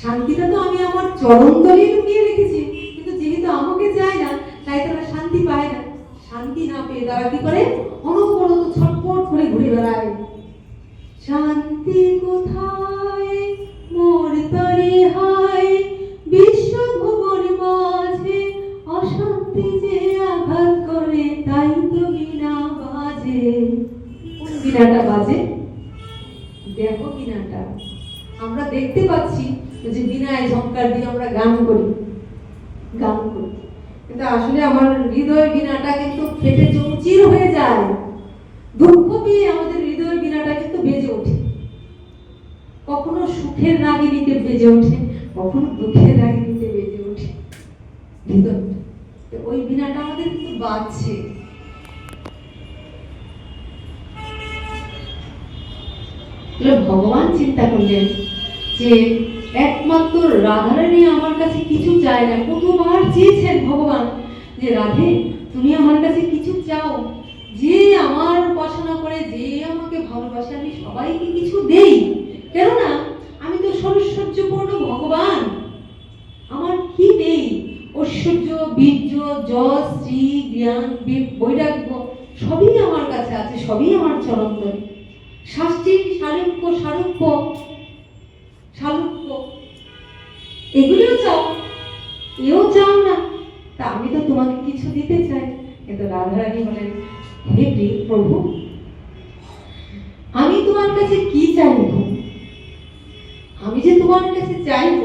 শান্তিটা তো আমি আমার চরণ তলে লুকিয়ে রেখেছি, কিন্তু যেহেতু আমাকে চায় না তাই তারা শান্তি পায় না। শান্তি না পেয়ে তারা কি করে? অনবরত ছটফট করে ঘুরে বেড়ায়। শান্তি কোথায় মোর তরে হায়, বিশ্ব ভুবন মাঝে অশান্তি যে আঘাত করে, তাই তো বীণা বাজে। কোন বীণাটা বাজে? দেখো বীণাটা আমরা দেখতে পাচ্ছি যে বীণায় ঝংকার দিয়ে আমরা গান করি, কিন্তু আসলে আমার হৃদয় বীণাটা কিন্তু ফেটে চৌচির হয়ে যায়। দুঃখ পেয়ে আমাদের হৃদয় বীণাটা কিন্তু বেজে ওঠে, কখনো সুখের রাগিনীতে বেজে ওঠে, কখনো দুঃখের রাগিনীতে বেজে ওঠে হৃদয়। ওই বীণাটা আমাদের কিন্তু বাজছে। ভগবান চিন্তা করলেন যে একমাত্র রাধারানী আমার কাছে কিছু চায় না। কতবার চেয়েছেন ভগবান যে রাধে, তুমি আমার কাছে কিছু চাও, যে আমার উপাসনা করে, যে আমাকে ভালোবাসে, আমি সবাইকে কিছু দেই, কেননা আমি তো সরস্বর্যপূর্ণ ভগবান। আমার কি নেই? ঐশ্বর্য, বীর্য, যশ, শ্রী, জ্ঞান, বৈরাগ্য সবই আমার কাছে আছে, সবই আমার চরণতলে। শাস্তি, সারূপ্য, সারূপ্য, সারূপ্য, এগুলোও চাও, এও চাও না, তা আমি তো তোমাকে কিছু দিতে চাই। কিন্তু রাধারানী বলেন, হে প্রভু, আমি তোমার কাছে কি চাইব? আমি যে তোমার কাছে চাইব,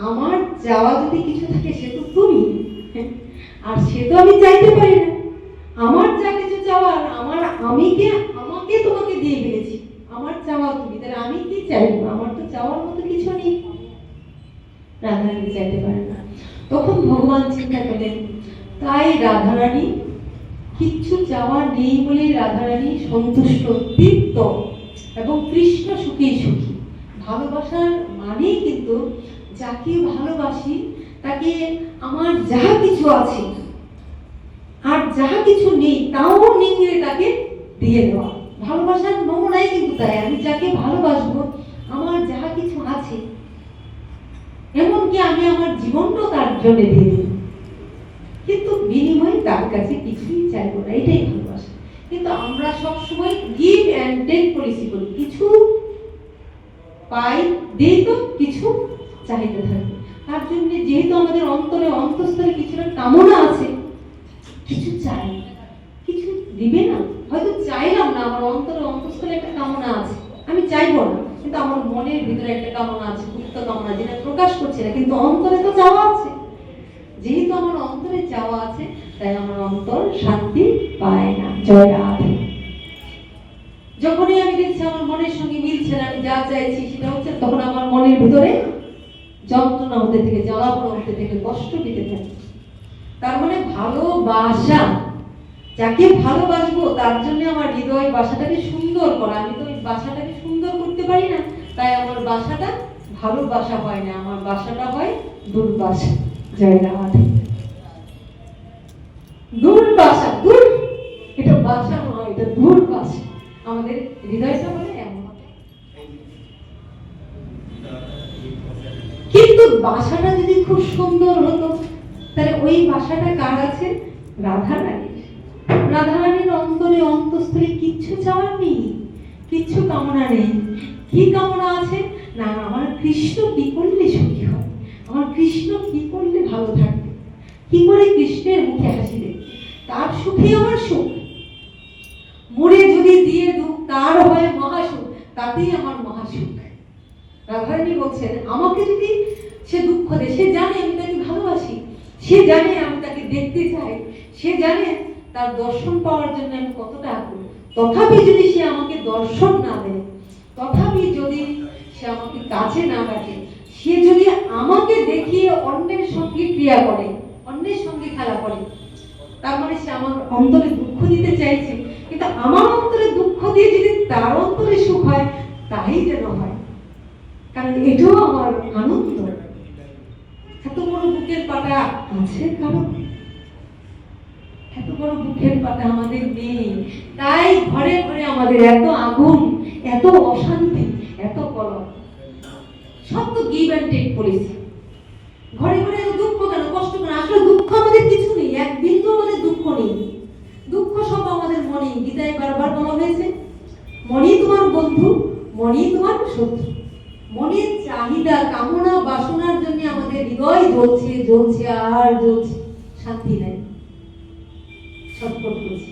আমার চাওয়া যদি কিছু থাকে সে তো তুমি, আর সে তো আমি চাইতে পারি না। আমার যা কিছু চাওয়ার, আমাকে তোমাকে দিয়ে ফেলেছি, আমার চাওয়া তুমি, তাহলে আমি কি চাইবো? আমার তো চাওয়ার মতো কিছু নেই। রাধারানী চাইতে পারে না। তখন ভগবান চিন্তা করলেন, তাই রাধারানী কিচ্ছু চাওয়া নেই বলে রাধারানী সন্তুষ্ট, তৃপ্ত, এবং কৃষ্ণ সুখী সুখী। ভালোবাসার মানেই কিন্তু যাকে ভালোবাসি তাকে আমার যাহা কিছু আছে আর যাহা কিছু নেই তাও নিয়ে তাকে দিয়ে দেওয়া। ভালোবাসার নমুনাই কিন্তু তাই, আমি যাকে ভালোবাসবো আমার যাহা কিছু আছে, এমনকি আমি আমার জীবনটাও তার জন্য দিয়ে দেব, কিন্তু বিনিময়ে তার কাছে কিছুই চাইবো না। এটাই ভালোবাসা। কিন্তু আমরা সবসময় গিভ অ্যান্ড টেক পলিসি করি, কিছু পাই, দেই তো কিছু চাইতে থাকি। তার জন্য যেহেতু আমাদের অন্তরে অন্তঃস্থলে কিছুটা কামনা আছে, কিছু চাই, কিছু দিবে না, হয়তো চাইলাম না, আমার অন্তরে অন্তঃস্থলে একটা কামনা আছে, আমি চাইবো না, কিন্তু আমার মনের ভিতরে একটা কামনা আছে, গুপ্ত কামনা, যেটা প্রকাশ করছে না, কিন্তু অন্তরে তো চাওয়া আছে। যেহেতু আমার অন্তরে চাওয়া আছে, তাই আমার অন্তর শান্তি পায় না। জয় রাধে। যখনই আমি দেখছি আমার মনের সঙ্গে মিলছে না, আমি যা চাইছি সেটা হচ্ছে, তখন আমার মনের ভিতরে যন্ত্রণা হতে থেকে, জ্বালা পোড়া হতে থেকে, কষ্ট পেতে থাকে। তার মানে ভালোবাসা, যাকে ভালোবাসবো তার জন্য আমার হৃদয় বাসাটাকে সুন্দর করা। আমি তো ওই বাসাটাকে সুন্দর করতে পারি না, তাই আমার বাসাটা ভালোবাসা হয় না, আমার বাসাটা হয় দুর্বাসা। জয় রাধে। দুর্বাসা, দূর, এটা বাসা নয়, এটা দুর্বাসা। আমাদের হৃদয়টা বলে এমন। কিন্তু বাসাটা যদি খুব সুন্দর হতো, তাহলে ওই বাসাটা কার আছে? রাধারানীর। রাধারানীর অন্তরে অন্তঃস্থলে কিচ্ছু চাওয়ার নেই, কিচ্ছু কামনা নেই। কি কামনা আছে না, আমার কৃষ্ণ কি করলে সুখী হয়, আমার কৃষ্ণ কি করলে ভালো থাকবে, কি করে কৃষ্ণের মুখে হাসি দেখবে, তার সুখে আমার সুখ। মরে যদি দিয়ে দুঃখ তার হয় মহাসুখ, তাতেই আমার মহাসুখ। রাধারানী বলছেন, আমাকে যদি সে দুঃখ দেয়, সে জানে আমি তাকে ভালোবাসি, সে জানে আমি তাকে দেখতে চাই, সে জানে তার দর্শন পাওয়ার জন্য আমি কতটা আগ্রহী, তথাপি যদি সে আমাকে দর্শন না দেয়, তথাপি যদি সে আমাকে কাছে না রাখে, সে যদি আমাকে দেখিয়ে অন্যের সঙ্গে ক্রিয়া করে, অন্যের সঙ্গে খেলা করে, তার মানে সে আমার অন্তরে দুঃখ দিতে চাইছে। কিন্তু আমার অন্তরে দুঃখ দিয়ে যদি তার অন্তরে সুখ হয়, তাই যেন হয়, কারণ এটাও আমার আনন্দ। এত বড় বুকের পাটা আছে কারণ? এত বড় বুকের পাটা আমাদের নেই, তাই ঘরে ঘরে আমাদের এত আগুন, এত অশান্তি, এত কলহ। সব তো গিভ অ্যান্ড টেক পলিসি। ঘরে ঘরে এত দুঃখ কেন, কষ্ট কেন? আসলে দুঃখ আমাদের কিছু নেই, এক বিন্দু আমাদের দুঃখ নেই। দুঃখ সব আমাদের মনে। গীতায় বারবার বলা হয়েছে, মনই তোমার বন্ধু, মনই তোমার শত্রু। মনের চাহিদা, কামনা, বাসনার জন্য আমাদের হৃদয় জ্বলছে, জ্বলছে আর জ্বলছে, শান্তি নেই, ছটফট করছে।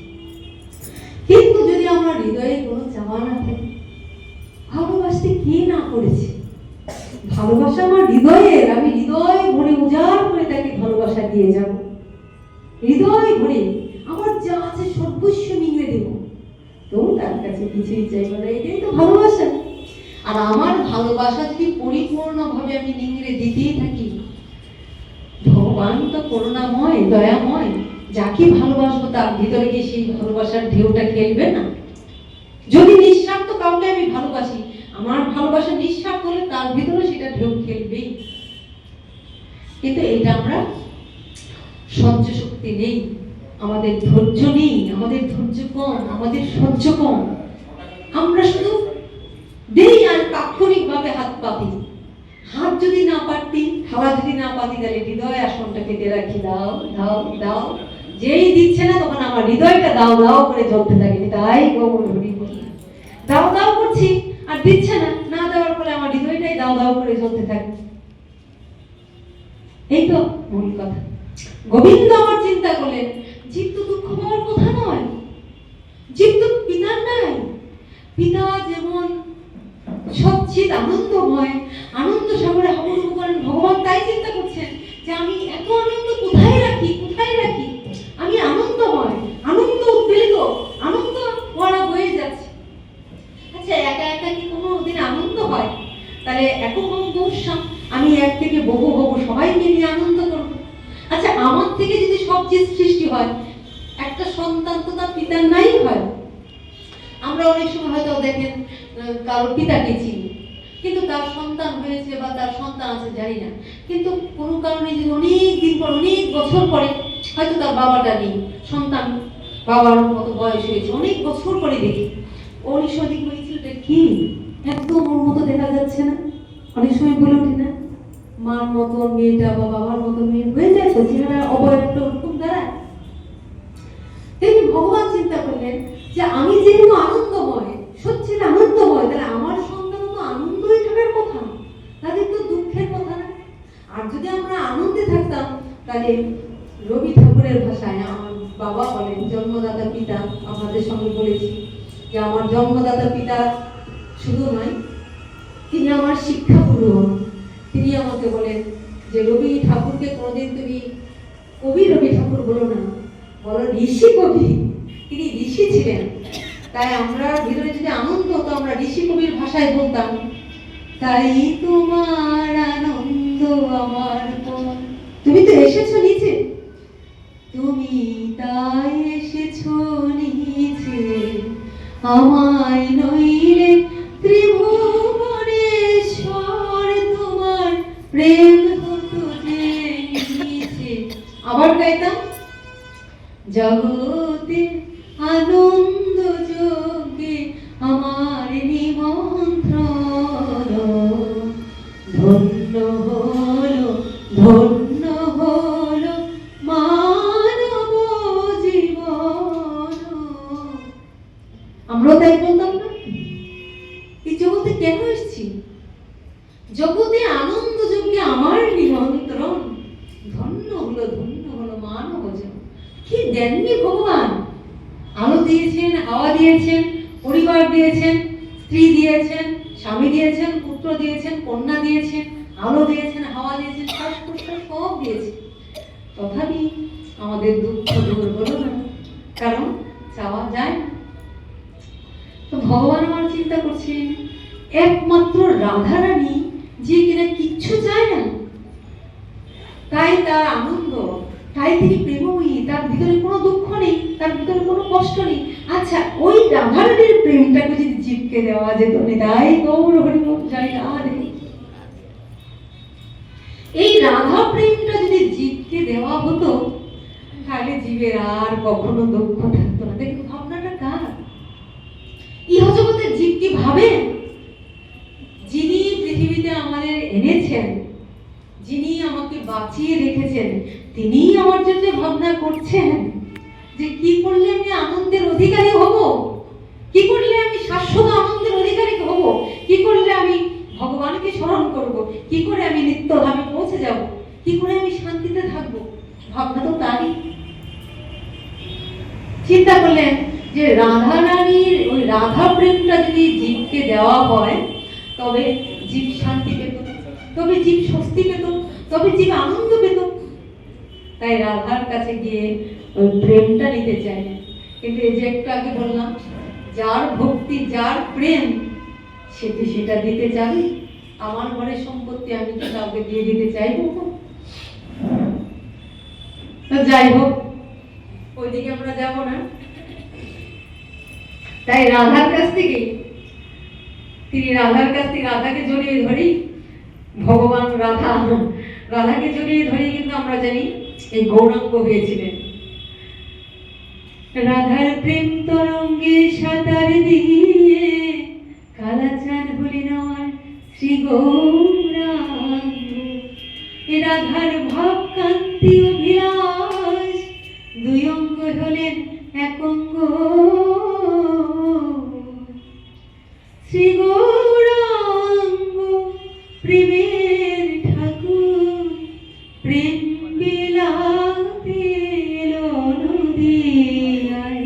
কিন্তু যদি আমার হৃদয়ে কোনো চাওয়া না থাকে, ভালোবাসতে কে না করেছে? ভালোবাসা আমার হৃদয়ের, আমি হৃদয় ভরে উজাড় করে তাকে ভালোবাসা দিয়ে যাব। হৃদয় ভরে আমার যা আছে সর্বস্ব নিয়ে দেব, তো তার কাছে কিছুই চাইব না। এটাই তো ভালোবাসা। আর আমার ভালোবাসা যদি পরিপূর্ণভাবে আমি নিংড়ে দিতেই থাকি, ভগবান তো করুণাময়, দয়াময়, যাকে ভালোবাসবো তার ভিতরে গিয়ে সেই ভালোবাসার ঢেউটা খেলবে না? যদি নিঃস্বার্থ কাউকে আমি ভালোবাসি, আমার ভালোবাসা নিঃস্বার্থ হলে তার ভিতরে সেটা ঢেউ খেলবেই। কিন্তু এটা আমরা সহ্য শক্তি নেই, আমাদের ধৈর্য নেই, আমাদের ধৈর্য কম, আমাদের সহ্য কম। আমরা শুধু দেই আর তাৎক্ষণিকভাবে হাত পাতি। হাত যদি না পাতি, হাওয়া যদি না পাতি, তাহলে হৃদয় আসনটা কেটে রাখি, দাও দাও দাও। যেই দিচ্ছে না তখন আমার হৃদয়টা দাও দাও করে জ্বলতে থাকে, তাই গৌর হরি বল। দাও দাও করছি আর দিচ্ছে না, না দেওয়ার ফলে আমার হৃদয়টাই দাও দাও করে জ্বলতে থাকে। এই তো মূল কথা। গোবিন্দ আমার চিন্তা করলেন, জীব তো দুঃখ পাওয়ার কথা নয়, জীব তো পিতার নাই। পিতা যেমন সচ্চিদ আনন্দময়, আনন্দ সাগরে হাবুডুবু করেন, ভগবান তাই চিন্তা করছেন যে আমি এত আনন্দ কোথায় রাখি, কোথায় রাখি। আমি আনন্দময়, আনন্দ উদ্বেলিত, আনন্দ ভরা বয়ে যাচ্ছে। আচ্ছা, একা একা কি কোনো দিন আনন্দ হয়? তাহলে একক বহুশ্যাম, আমি এক থেকে বহু হবো, সবাইকে নিয়ে আনন্দ করবো। আচ্ছা, আমার থেকে যদি সব জিনিস সৃষ্টি হয়, একটা সন্তান তো তার পিতার নাই হয়। আমরা অনেক সময় হয়তো দেখেন কারোর পিতাকে চিনি, কিন্তু তার সন্তান হয়েছে বা তার সন্তান আছে জানি না, কিন্তু কোনো কারণে যদি অনেক দিন পর, অনেক বছর পরে হয়তো তার বাবাটা নেই, সন্তান বাবার মতো বয়স হয়েছে, অনেক বছর পরে দেখি অনেক সঠিক হয়েছিল কি একদম ওর মতো দেখা যাচ্ছে না। অনেক সময় বলে ওঠে না, মার মতো মেয়েটা বা বাবার মতো মেয়ে হয়ে যায় তো, চেহারা অবয়বটা ওরকম দাঁড়ায়। তেমনি ভগবান চিন্তা করলেন যে আমি যেহেতু আনন্দময়, সচ্চিদ আনন্দময়, তাহলে আমার সন্তান তো আনন্দই থাকার কথা, তাদের তো দুঃখের কথা না। আর যদি আমরা আনন্দে থাকতাম, তাহলে রবি ঠাকুরের ভাষায় আমার বাবা বলেন, জন্মদাতা পিতা, আপনাদের সঙ্গে বলেছি যে আমার জন্মদাতা পিতা শুধু নয়, তিনি আমার শিক্ষা গুরু। তিনি আমাকে বলেন যে রবি ঠাকুরকে কোনোদিন তুমি কবি রবি ঠাকুর বলো না, বলো ঋষি কবি। তিনি ঋষি ছিলেন, তাই আমরা ভিতরে যদি আনন্দ হতো আমরা ঋষি কবির ভাষায় বলতাম, তাই তোমার আনন্দ আমার মন। তুমি তো এসেছো নিচে, তুমি তাই এসেছো নিচে, আমায় নইলে ত্রিভুবনেশ্বর তোমার প্রেম হতো যে নিচে। আবার গাইতাম, জগতে আনন্দ যোগে আমার নিমন্ত্রণ, ধন্য হলো ধন্য হলো মানব জীবন। আমরাও তাই বলতাম না? এই জগতে কেন এসেছি? জগতে আনন্দ যোগে আমার নিমন্ত্রণ, ধন্য হলো মানব জীবন। কি দেননি ভগবান! আলো দিয়েছেন, হাওয়া দিয়েছেন, পরিবার দিয়েছেন, স্ত্রী দিয়েছেন, স্বামী দিয়েছেন, পুত্র দিয়েছেন, কন্যা দিয়েছেন, আলো দিয়েছেন, হাওয়া দিয়েছেন, শ্বাস প্রশ্বাস সব দিয়েছেন। তথাপি আমাদের দুঃখ দূর হলো না, কারণ চাওয়া যায় না। তো ভগবান আমার চিন্তা করছে, একমাত্র রাধারানী যে কিনা কিচ্ছু চায় না, তাই তার আনন্দ, তাই তিনি প্রেমময়ী, তার ভিতরে কোনো দুঃখ নেই, তার ভিতরে কোনো কষ্ট নেই। আচ্ছা, ওই রাধারানীর প্রেমটাকে যদি জীবকে দেওয়া যেত, তাই গৌর হরিবল জয় রাধে। এই রাধা প্রেমটা যদি জীবকে দেওয়া হতো, তাহলে জীবের আর কখনো দুঃখ থাকতো না। দেখুন ভাবনাটা কার? ইহজগতের জীব কি ভাবে? যিনি পৃথিবীতে আমাদের এনেছেন, যিনি আমাকে বাঁচিয়ে রেখেছেন, তিনি আমার জন্য ভাবনা করছেন যে কি করলে আমি আনন্দের অধিকারী হব, কি করলে আমি শাশ্বত আনন্দের অধিকারী হব, কি করলে আমি ভগবানকে স্মরণ করব, কি করে আমি নিত্যধামে পৌঁছে যাব, কি করে আমি শান্তিতে থাকব। ভাবনা তো তারই। চিন্তা করলেন যে রাধা রানীর ওই রাধা প্রেমটা যদি জীবকে দেওয়া হয়, তবে জীব শান্তি পেত, তবে জীব স্বস্তি পেত, তবে জীব আনন্দ পেত। তাই রাধার কাছে গিয়ে ওই প্রেমটা নিতে চাই। কিন্তু এই যে একটু আগে বললাম, যার ভক্তি, যার প্রেম, সেটি সেটা দিতে চাবি। আমার ঘরের সম্পত্তি আমি কি কাউকে দিয়ে দিতে চাইবো? যাই হোক, ওইদিকে আমরা যাব না। তাই রাধার কাছ থেকে, তিনি রাধার কাছ থেকে রাধাকে জড়িয়ে ধরি, ভগবান রাধাকে জড়িয়ে ধরি। কিন্তু আমরা জানি এই গৌরাঙ্গ হয়েছিলেন। রাধার প্রেম তরঙ্গে সাঁতার দিয়ে কালাচাঁদ হলেন আমার শ্রী গৌরাঙ্গ। রাধার ভাব কান্তি অভিলাষ দুই অঙ্গ হলেন এক অঙ্গ। শ্রী গৌরাঙ্গ প্রেমের ঠাকুর প্রেম বিলাতে এলো নদিয়ায়।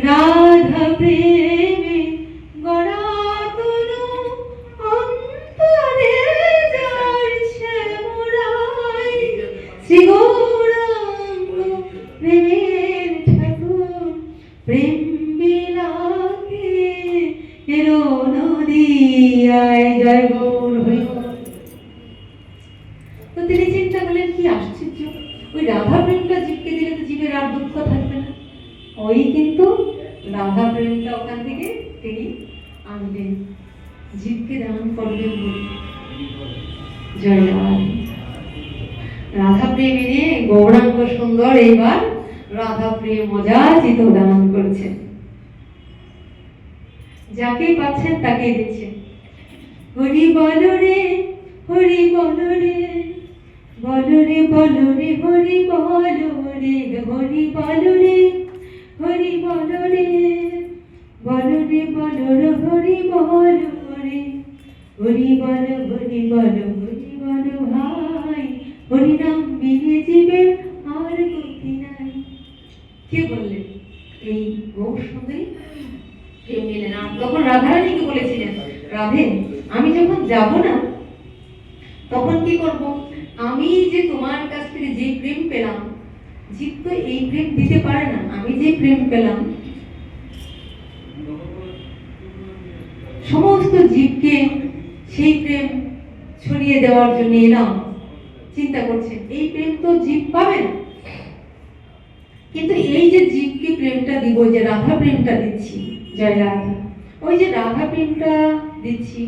রাধা প্রেমে গড়া তনু অন্তরে যার শ্যামরায়। শ্রী গৌরাঙ্গ প্রেমের ঠাকুর প্রেম বিলাতে এলো নদিয়ায়। জয় গৌর হরি। তো তিনি চিন্তা করলেন কি আশ্চর্য, ওই রাধা প্রেমটা জীবকে দিলে তো জীবের আর দুঃখ থাকবে না। ওই কিন্তু রাধা প্রেমটা ওখান থেকে তিনি আনলেন, জীবকে দান করবেন বলে। জয় রাধা। রাধা প্রেম এনে গৌরাঙ্গ সুন্দর এইবার রাধা প্রেম মজাচিত দান করছেন। যাকে পাচ্ছেন তাকে দিচ্ছেন। হরি বল রে হরি বল রে, বল রে বল রে হরি বল রে, হরি বল রে হরি বল রে, বল রে বল রে হরি বল রে, হরি বল হরি বল হরি বল ভাই, হরি নাম বিনে জীবের আর গতি নাই। কে বললেন? এই গৌর সুন্দরী প্রেম নিলেন। আর তখন রাধারানীকে বলেছিলেন, রাধে আমি যখন যাব না তখন কি করব? আমি যে তোমার কাছ থেকে যে প্রেম পেলাম, জীব তো এই প্রেম দিতে পারে না। আমি যে প্রেম পেলাম সমস্ত জীবকে সেই প্রেম ছড়িয়ে দেওয়ার জন্য এলাম। চিন্তা করছেন এই প্রেম তো জীব পাবে না, কিন্তু এই যে জীবকে প্রেমটা দিব, যে রাধা প্রেমটা দিচ্ছি, জয় রাধা, ওই যে রাধা প্রেমটা দিচ্ছি,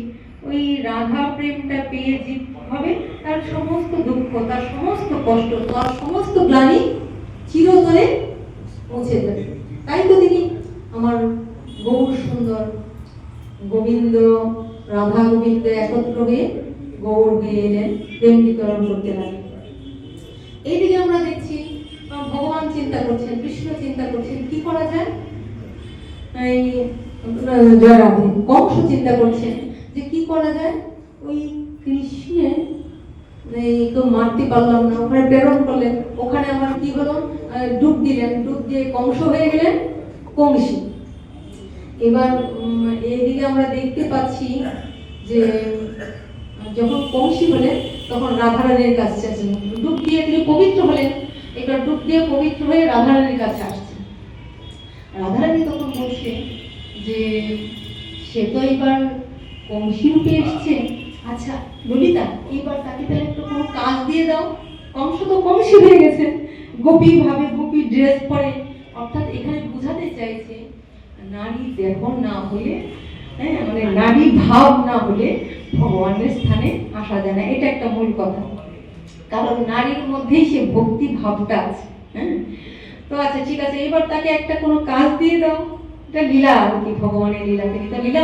ওই রাধা প্রেমটা পেয়ে জীব হবে তার সমস্ত দুঃখ, তার সমস্ত কষ্ট, তার সমস্ত গ্লানি চিরতরে মুছে যাবে। তাই তো তিনি আমার গৌর সুন্দর গোবিন্দ, রাধা গোবিন্দ একত্র হয়ে গৌর হয়ে এলেন, প্রেম বিতরণ করতে লাগলেন। এইদিকে আমরা দেখছি ভগবান চিন্তা করছেন, কৃষ্ণ চিন্তা করছেন কি করা যায়। এই জয় রাধে কংস চিন্তা করছেন যে কি করা যায়। ওই কৃষ্ণের তো মারতে পারলাম না, ওখানে প্রেরণ করলেন, ওখানে আমার কি হলো, ডুব দিলেন, ডুব দিয়ে কংস হয়ে গেলেন কংসী। এবার এইদিকে আমরা দেখতে পাচ্ছি যে যখন কংসী হলেন তখন রাধারানীর কাছে আসছেন, ডুব দিয়ে তিনি পবিত্র হলেন। এবার ডুব দিয়ে পবিত্র হয়ে রাধারানীর কাছে আসছেন। রাধারানী তখন বলছে যে সে তো এবার কংসী রূপে এসছে, আচ্ছা ললিতা এবার তাকে তাহলে একটু কোনো কাজ দিয়ে দাও। কংস তো কংসী হয়ে গেছে, গোপী ভাবে, গোপী ড্রেস পরে। অর্থাৎ এখানে বোঝাতে চাইছে নারী দেহ না হলে, হ্যাঁ মানে নারী ভাব না হলে ভগবানের স্থানে আসা যায় না। এটা একটা মূল কথা, কারণ নারীর মধ্যেই সে ভক্তি ভাবটা আছে। হ্যাঁ তো আচ্ছা ঠিক আছে, এবার তাকে একটা কোনো কাজ দিয়ে দাও। এটা লীলা আর কি, ভগবানের লীলা, তিনি তো লীলা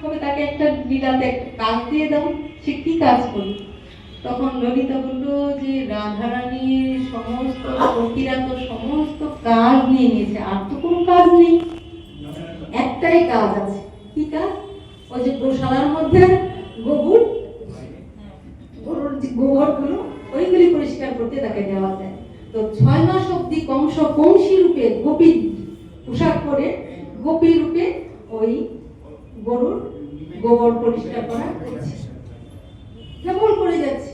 তবে তাকে একটা লীলাতে একটা কাজ দিয়ে দাও। সে কি কাজ করবে? তখন ললিতা বললো যে রাধারানীর সমস্ত সখীরা তো সমস্ত কাজ নিয়ে নিয়েছে, আর তো কোনো কাজ নেই, একটাই কাজ আছে। কি কাজ? ওই যে গোশালার মধ্যে গরুর গোবরগুলো ওইগুলি পরিষ্কার করতে তাকে দেওয়া যায়। তো 6 মাস অব্দি কংস কংসী রূপে গোপী পোশাক পরে গোপী রূপে ওই গরুর গোবর পরিষ্কার করা করছে, কেবল করে যাচ্ছে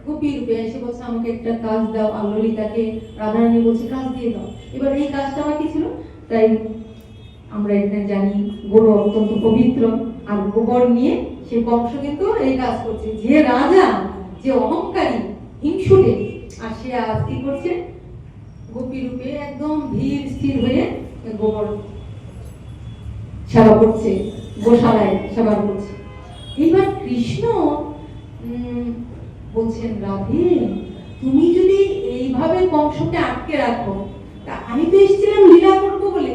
গোপী রূপে। এসে বলছে আমাকে একটা কাজ দাও, আর ললিতাকে রাধারানী বলছে কাজ দিয়ে দাও। এবার এই কাজটা বাকি ছিল, তাই আমরা এখানে জানি গরু অত্যন্ত পবিত্র, আর গোবর নিয়ে সে কংস কিন্তু এই কাজ করছে। যে রাজা, যে অহংকারী হিংসুটে, আর সে আজ কি করছে গোপী রূপে একদম ধীর স্থির হয়ে গোবর সেবা করছে, গোশালায় সেবা করছে। এইবার কৃষ্ণ বলছেন রাধে তুমি যদি এইভাবে কংসকে আটকে রাখবো। তা আমি তো এসেছিলাম লীলা করবো বলে,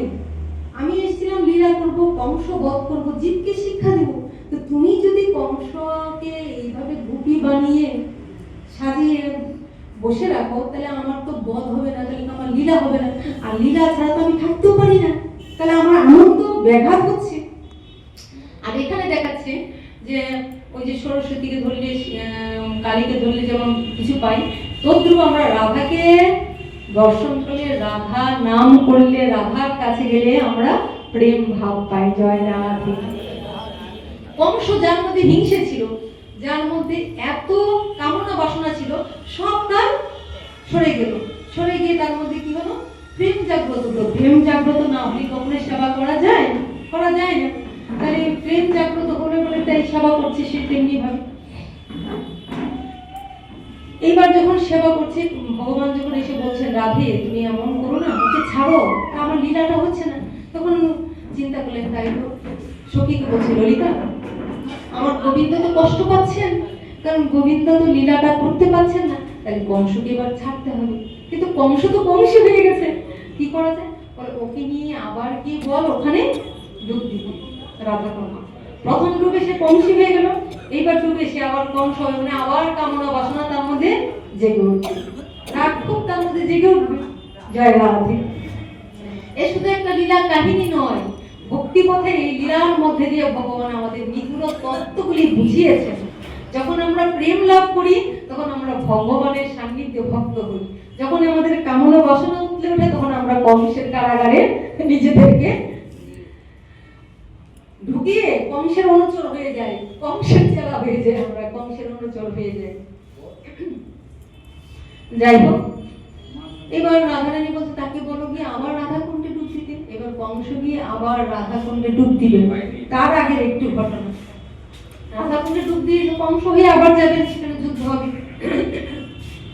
আমি এসেছিলাম লীলা করবো, কংস বধ করবো, জীবকে শিক্ষা দেব। তো তুমি যদি কংসকে এইভাবে গুপি বানিয়ে সাজিয়ে বসে রাখো, তাহলে আমার তো বধ হবে না, তাহলে তো আমার লীলা হবে না, আর লীলা ছাড়া তো আমি থাকতেও পারি না, তাহলে আমার আনন্দ ব্যাঘাত হচ্ছে। আর এখানে দেখাচ্ছে যে ওই যে সরস্বতীকে ধরলে, কালীকে ধরলে যেমন কিছু পাই, তদ্রূপ আমরা রাধাকে দর্শন করলে, রাধা নাম করলে, রাধার কাছে গেলে আমরা প্রেম ভাব পাই। জয় রাধে। কংস যার মধ্যে হিংসে ছিল, যার মধ্যে এত কামনা বাসনা ছিল, সব তার সরে গেল। সরে গিয়ে তার মধ্যে কি হলো? প্রেম জাগ্রত হলো। প্রেম জাগ্রত না হলে কখনো সেবা করা যায়? করা যায় না। তাহলে প্রেম জাগ্রত হলে বলে তাই সেবা করছে সে তেমনি ভাবে। এইবার যখন সেবা করছে, ভগবান যখন এসে বলছেন রাধে তুমি এমন করো না, ওকে ছাড়ো, আমার লীলাটা হচ্ছে না, তখন চিন্তা করলেন তাই তো সখীকে বলছে ললিতা আমার গোবিন্দ তো কষ্ট পাচ্ছেন, কারণ গোবিন্দ তো লীলাটা করতে পারছেন না, তাহলে কংসকে এবার ছাড়তে হবে। কিন্তু কংস তো কংস হয়ে গেছে, কি করা যায়? বলে ওকে নিয়ে আবার কি বল ওখানে ডুব দিতে। রাধা কন্যা প্রথম ডুবে সে কংসী হয়ে গেল, এইবার ডুবে সে আবার কংস হয়ে, মানে আবার কামনা বাসনা তার মধ্যে জেগে উঠবে, রাগ খুব তার মধ্যে জেগে উঠবে। জয় রাধে। এ শুধু একটা লীলা কাহিনী নয়, ভক্তি পথের এই লীলার মধ্যে দিয়ে ভগবান আমাদের নিগুড় তত্ত্বগুলি বুঝিয়েছেন। যখন আমরা প্রেম লাভ করি তখন আমরা ভগবানের সান্নিধ্যে ভক্ত হই, যখন আমাদের কামনা বাসনা উঠলে ওঠে তখন আমরা কংসের কারাগারে নিজেদেরকে ঢুকিয়ে কংসের অনুচর হয়ে যায়, কংসের চেলা হয়ে যায়, আমরা কংসের অনুচর হয়ে যাই। যাই হোক, এবার রাধারানী বলছে তাকে বলো গিয়ে আবার রাধা কুণ্ডে ডুব দিতে। এবার কংস গিয়ে আবার রাধা কুণ্ডে ডুব দিবে। তার আগের একটু ঘটনা, রাধা কুণ্ডে ডুব দিয়ে কংস হয়ে আবার যাবেন, সেখানে যুদ্ধ হবে।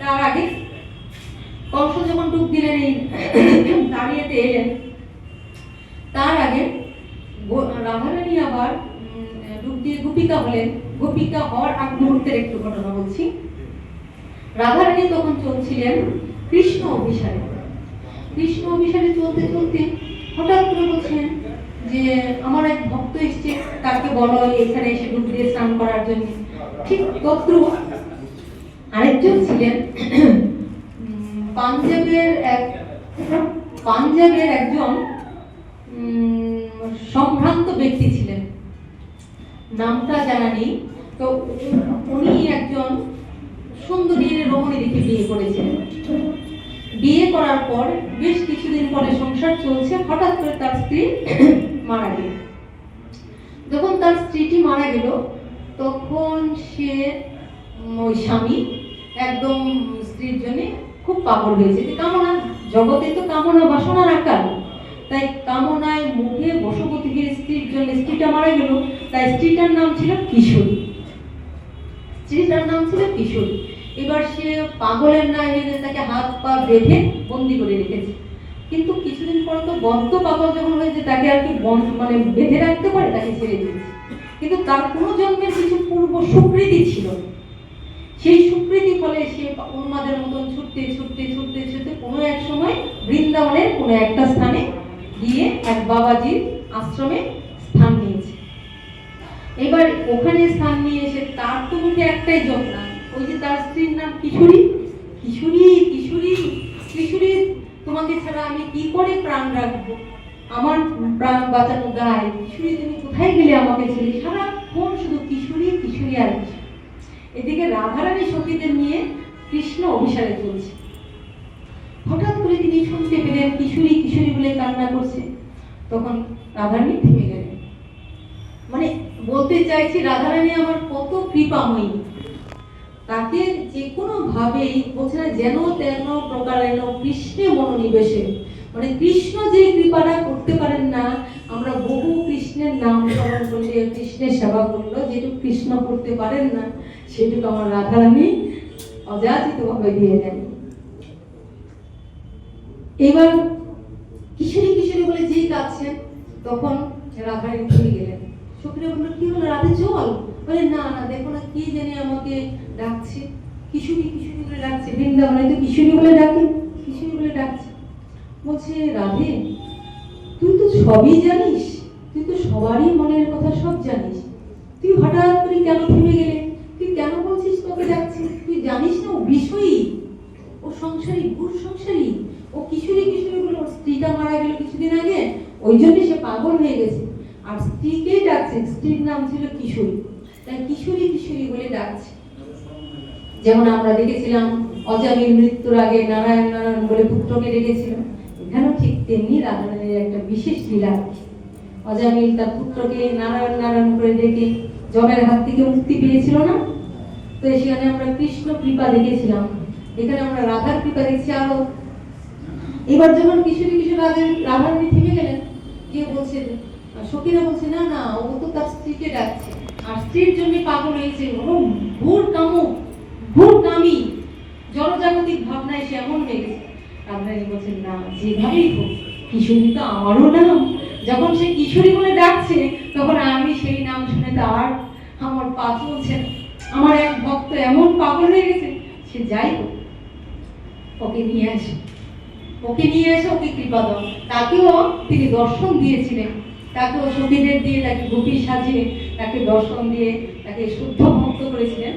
তার আগে কংস যখন ডুব দিলেন, এই দাঁড়িয়েতে এলেন, তার আগে রাধারানী আবার ডুব দিয়ে গোপিকা হলেন। গোপিকা হওয়ার আগ মুহূর্তের একটু ঘটনা বলছি। রাধারানী তখন চলছিলেন কৃষ্ণ অভিসারে। কৃষ্ণ অভিসারে চলতে চলতে হঠাৎ করে বলছেন যে আমার এক ভক্ত এসছে, তাকে বলো এখানে এসে ডুব দিয়ে স্নান করার জন্য। ঠিক তদ্রূপ আরেকজন ছিলেন পাঞ্জাবের একজন সম্ভ্রান্ত ব্যক্তি ছিলেন, নামটা জানা নেই। তো উনি একজন সুন্দরী রমণী দেখে বিয়ে করেছিলেন। বিয়ে করার পর বেশ কিছুদিন পরে সংসার চলছে, হঠাৎ করে তার স্ত্রী মারা গেল। যখন তার স্ত্রীটি মারা গেল তখন সে ওই স্বামী একদম স্ত্রীর জন্য খুব পাগল হয়েছে। যে কামনা, জগতে তো কামনা বাসনার আকার, তাই কামনায় মুখে বশবর্তী হয়ে স্ত্রীর জন্য, স্ত্রীটা মারা গেল, তাই স্ত্রীটার নাম ছিল কিশোরী। স্ত্রীটার নাম ছিল কিশোরী। এবার সে পাগলের না এনে তাকে হাত পা বেঁধে বন্দি করে রেখেছে। কিন্তু কিছুদিন পর তো বদ্ধ পাগল যখন হয়েছে, তাকে আর কি মানে বেঁধে রাখতে পারে, তাকে ছেড়ে দিয়েছে। কিন্তু তার কোনো জন্মের কিছু পূর্ব সুকৃতি ছিল, সেই সুকৃতি ফলে সে উন্মাদের মতন ছুটতে ছুটতে ছুটতে ছুটতে কোনো এক সময় বৃন্দাবনের কোনো একটা স্থানে গিয়ে এক বাবাজির আশ্রমে স্থান নিয়েছে। এবার ওখানে স্থান নিয়ে এসে তার তো মুখে একটাই জপনা, ওই যে তার স্ত্রীর নাম কিশোরী, কিশোরী কিশোরী কিশোরী, তোমাকে ছাড়া আমি কি করে প্রাণ রাখবো, আমার প্রাণ বাঁচানো দায়, কিশোরী তুমি কোথায় গেলে আমাকে ছেড়ে, সারাক্ষণ শুধু কিশোরী কিশোরী আর কিশোরী। এদিকে রাধারানী সখীদের নিয়ে কৃষ্ণ অভিসারে চলছে। হঠাৎ করে তিনি শুনতে পেলেন কিশোরী কিশোরী বলে কান্না করছে, তখন রাধারানী থেমে গেলেন। মানে বলতে চাইছি রাধারানী আমার কত কৃপাময়ী, তাকে যে কোনো ভাবেই বলছে না যেন তেন প্রকারেণ কৃষ্ণে মনোনিবেশে, মানে কৃষ্ণ যে কৃপাটা করতে পারেন না, আমরা বহু কৃষ্ণের নাম স্মরণ করলে, কৃষ্ণের সেবা করলো, যেটুকু কৃষ্ণ করতে পারেন না সেটুকু আমার রাধারানী অযাচিত ভাবে দিয়ে দেন। এবার কিশোরী কিশোরী বলে যেই কাঁদছেন, তখন রাধারানী থেমে গেলেন। সখীরা বললো কি হলো রাধে চল, বলে না না দেখো না কি জানি আমাকে ডাকছে, কিশোরী কিশোরী বলে ডাকছে, বৃন্দাবনে তো কিশোরী বলে ডাকে, কিশোরী বলে ডাকছে। বলছে, রাধে তুই তো সবই জানিস, তুই তো সবারই মনের কথা সব জানিস, তুই হঠাৎ করে কেন থেমে গেলে? তুই কেন বলছিস তোকে ডাকছে? তুই জানিস না ও বিষয়ী, ও সংসারী, ভূর সংসারী, ও কিশোরী কিশোরী বলে ওর স্ত্রীটা মারা গেল কিছুদিন আগে, ওই জন্য সে পাগল হয়ে গেছে, আর স্ত্রীকেই ডাকছে, স্ত্রীর নাম ছিল কিশোরী, তাই কিশোরী কিশোরী বলে ডাকছে। যেমন আমরা দেখেছিলাম অজামিল মৃত্যুর আগে নারায়ণ নারায়ণ বলে পুত্রকে ডেকেছিল, এখানেও ঠিক তেমনি রাধারানীর একটা বিশেষ লীলা। অজামিল তার পুত্রকে নারায়ণ নারায়ণ করে ডেকে যমের হাত থেকে মুক্তি পেয়েছিল না, তো সেখানে আমরা কৃষ্ণ কৃপা দেখেছিলাম, এখানে আমরা রাধার কৃপা দেখছি আরো। এবার যখন কিশোরী কিশোর রাধারানী থেমে গেলেন, গিয়ে বলছে, সখীরা বলছে, না না ও তো তার স্ত্রীকে ডাকছে, আর স্ত্রীর জন্য পাগল হয়েছে, ও ভূর কামুক, ভূর কামী, জনজাগতিক ভাবনায় সে এমন হয়ে গেছে। রাধারানী বলছেন, না যেভাবেই হোক কিশোরী তো আমারও নাম, যখন সে কিশোরী বলে ডাকছে তখন আমি সেই নাম শুনে তো আর আমার পা চলছে না, আমার এক ভক্ত এমন পাগল হয়ে গেছে, সে যাই হোক ওকে নিয়ে আসে, ওকে নিয়ে এসে ওকে কৃপা দাও। তাকেও তিনি দর্শন দিয়েছিলেন, তাকেও সখীদের দিয়ে, তাকে গোপী সাজিয়ে তাকে দর্শন দিয়ে তাকে শুদ্ধ ভক্ত করেছিলেন।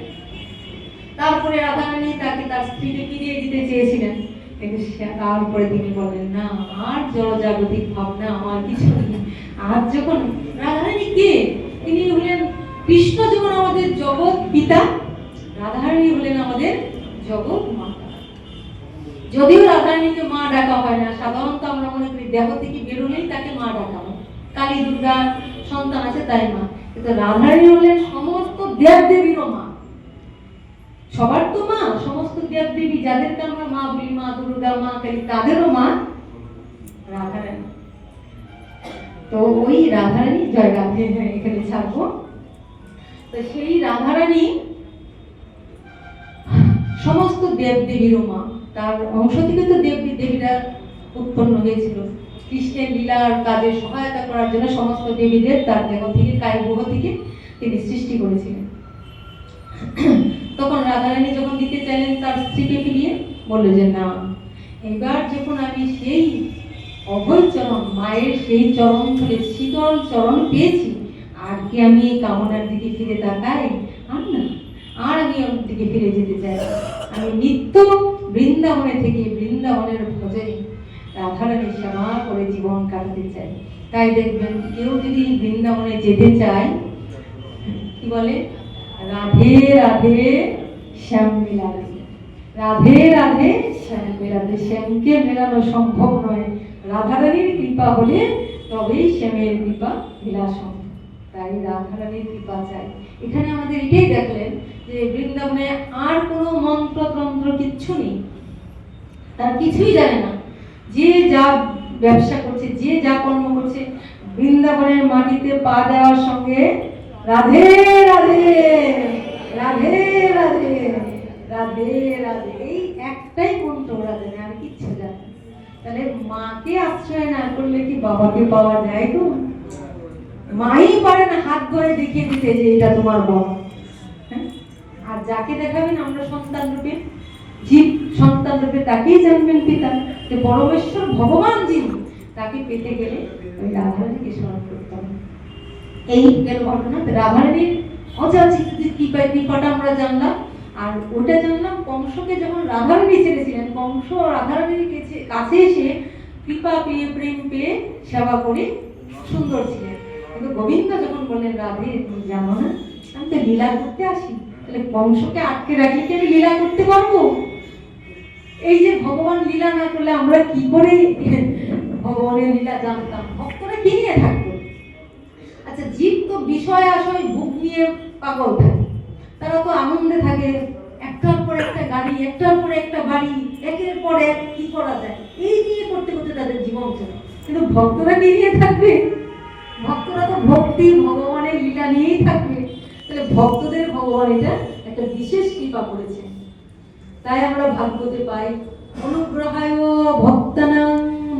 তারপরে রাধারানী তাকে তার স্ত্রীকে ফিরিয়ে দিতে চেয়েছিলেন, কিন্তু তারপরে তিনি বলেন, না আর জড়জাগতিক ভাবনা আমার কিছু নেই। আর যখন রাধারানী কে, তিনি হলেন কৃষ্ণ, যখন আমাদের জগৎ পিতা, রাধারানী হলেন আমাদের জগৎ মাতা। যদিও রাধারানীকে মা ডাকা হয় না, সাধারণত আমরা মনে করি দেহ থেকে বেরোলেই তাকে মা ডাকা হয়, কালী দুর্গা সন্তান আছে তাই মা, কিন্তু রাধারানী হলেন সমস্ত দেব দেবীরও মা, সবার তো মা, সমস্ত দেব দেবী যাদেরকে আমরা মা বলি, মা দুর্গা, মা কালী, তাদেরও মা রাধারানী। তো ওই রাধারানী, জয় রাধে, এখানে ছাড়বো। তো সেই রাধারানী সমস্ত দেব দেবীরও মা, তার অংশ থেকে তো দেব দেবীরা উৎপন্ন হয়েছিল, কৃষ্ণের লীলার কাজে সহায়তা করার জন্য সমস্ত দেবীদের তার দেহ থেকে, কায়গ্রহ থেকে তিনি সৃষ্টি করেছিলেন। তখন রাধারানী যখন দিতে চাইলেন তার স্ত্রীকে ফিরিয়ে, বললো যে না, এবার যখন আমি সেই অভয় চরণ, মায়ের সেই চরণ ধরে শীতল চরণ পেয়েছি, আর কি আমি এই কামনার দিকে ফিরে তাকাই? আর না, আর আমি ওর দিকে ফিরে যেতে চাই, আমি নিত্য বৃন্দাবনে থেকে বৃন্দাবনের ভজে রাধারানীর সেবা করে জীবন কাটাতে চাই। তাই দেখবেন কেউ যদি বৃন্দাবনে যেতে চায়, কি বলে, রাধে রাধে শ্যাম মেলাবে, রাধে রাধে শ্যাম মেলাবে, শ্যামকে মেলানো সম্ভব নয়, রাধারানীর কৃপা হলে তবেই শ্যামের কৃপা মেলা সম্ভব। তাই রাধারানীর কৃপা চাই। এখানে আমাদের এটাই দেখলেন যে বৃন্দাবনে আর কোনো মন্ত্র তন্ত্র কিচ্ছু নেই, তার কিছুই জানে না, যে যা ব্যবসা করছে, যে যা কর্ম করছে, বৃন্দাবনের মাটিতে পা দেওয়ার সঙ্গে রাধে রাধে রাধে রাধে রাধে রাধে, এই একটাই মন্ত্র ওরা জানে, আর কিচ্ছু জানে। তাহলে মাকে আশ্রয় না করলে কি বাবাকে পাওয়া যায়? তো মাই পারে না হাত ধরে দেখিয়ে দিতে যে এটা তোমার বাবা। আর যাকে দেখাবেন আমরা সন্তান রূপে, জীব সন্তান রূপে, তাকেই জানবেন পিতা, যে পরমেশ্বর ভগবান যিনি, তাকে পেতে গেলে ওই রাধারানীকে স্মরণ করতে হবে। এই গেল ঘটনা। রাধারানীর অযাচিত কৃপাটা আমরা জানলাম, আর ওটা জানলাম কংসকে যখন রাধারানী ছেড়েছিলেন, কংস রাধারানীর কাছে এসে কৃপা পেয়ে, প্রেম পেয়ে, সেবা করে সুন্দর ছিলেন। কিন্তু গোবিন্দ যখন বললেন, রাধে তুমি জানো না আমি তো লীলা করতে আসি, তাহলে কংসকে আটকে রাখলে কি আমি লীলা করতে পারবো? এই যে ভগবান লীলা না করলে আমরা কি করে ভগবানের লীলা জানতাম? ভক্তরা কি নিয়ে থাকতো? আচ্ছা, জীব তো বিষয় আশয় ভোগ নিয়ে পাগল থাকে, তারা তো আনন্দে থাকে, একটার পর একটা গাড়ি, একটার পর একটা বাড়ি, একের পর এক, কি করা যায় এই নিয়ে করতে করতে তাদের জীবন চলে। কিন্তু ভক্তরা কি নিয়ে থাকবে? ভক্তরা তো ভক্তি ভগবানের লীলা নিয়েই থাকবে। তাহলে ভক্তদের ভগবান এটা একটা বিশেষ কৃপা করেছেন। তাই আমরা ভাগবতে পাই, অনুগ্রহায় ভক্তানাং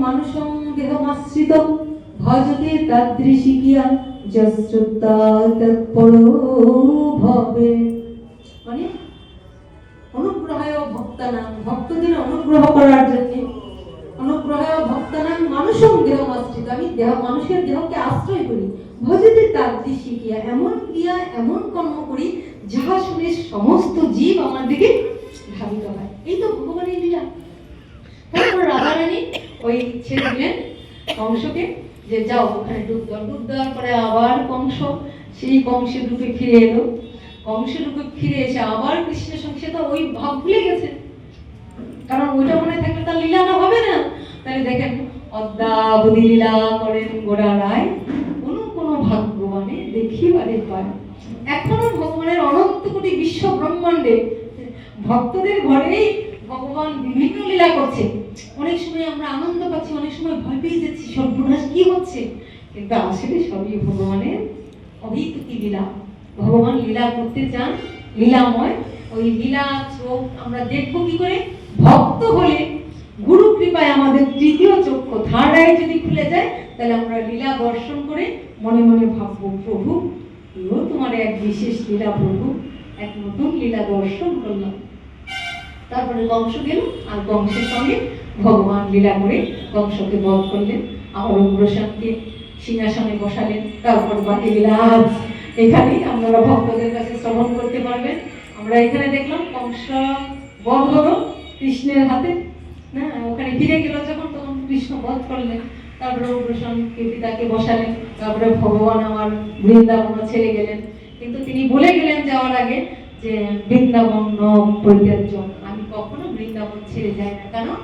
মানুষং দেহমাশ্রিত ভজতে তাদৃশিকিয়া যশ্রুতা তৎপরো ভবে। মানে অনুগ্রহায় ভক্তা ভক্তানাং, ভক্তদের অনুগ্রহ করার জন্য। অনুগ্রহ ভক্তানাং মানুষং দেহমাশ্রিত, আমি মানুষের দেহকে আশ্রয় করি। ভজতে তাদৃশী ক্রিয়া, এমন ক্রিয়া এমন কর্ম করি যাহা শুনে সমস্ত জীব আমার দিকে ধাবিত হয়। এই তো ভগবানের লীলা। তারপর রাধারানী ওই ছেড়ে দিলেন কংসকে, যে যাও ওখানে ডুব দাও। ডুব দেওয়ার পরে আবার কংস সেই কংসের রূপে ফিরে এলো। কংসের রূপে ফিরে এসে আবার কৃষ্ণের সঙ্গে তো ওই ভাব ভুলে গেছে, কারণ ওইটা মনে থাকলে তার লীলাটা হবে না। তাহলে দেখেন অদ্যাবধি লীলা করেন গোড়া রায়, কোন ভাগ্যবানে দেখিবারে পায়। এখনো ভগবানের অনন্ত কোটি বিশ্ব ব্রহ্মাণ্ডে ভক্তদের ঘরেই ভগবান বিভিন্ন লীলা করছে। অনেক সময় আমরা আনন্দ পাচ্ছি, অনেক সময় ভয় পেয়ে যাচ্ছি সর্বনাশ কি হচ্ছে, কিন্তু আসলে সবই ভগবানের অভিতুকি লীলা। ভগবান লীলা করতে চান, লীলাময়। ওই লীলা চোখ আমরা দেখবো কি করে? ভক্ত হলে গুরু কৃপায় আমাদের তৃতীয় চক্ষু, থার্ড আই যদি খুলে যায়, তাহলে আমরা লীলা দর্শন করে মনে মনে ভাববো, প্রভু এও তোমার এক বিশেষ লীলা, প্রভু এক নতুন লীলা দর্শন করলাম। তারপরে কংস গেল, আর কংসের সঙ্গে ভগবান লীলা করে কংসকে বধ করলেন। আবার উগ্রসেনকে সিংহাসনে বসালেন। তারপর বাকি লীলা এখানেই আপনারা ভক্তদের কাছে শ্রবণ করতে পারবেন। আমরা এখানে দেখলাম কংস বধ হলো কৃষ্ণের হাতে, না ওখানে ফিরে গেল যখন, তখন কৃষ্ণ বধ করলেন। তারপরে উগ্রসেনকে পিতাকে বসালেন। তারপরে ভগবান আমার বৃন্দাবন ছেড়ে গেলেন, কিন্তু তিনি বলে গেলেন যাওয়ার আগে যে বৃন্দাবন পরিত্যাজ্য, আমি কখনো বৃন্দাবন ছেড়ে যাই না, কারণ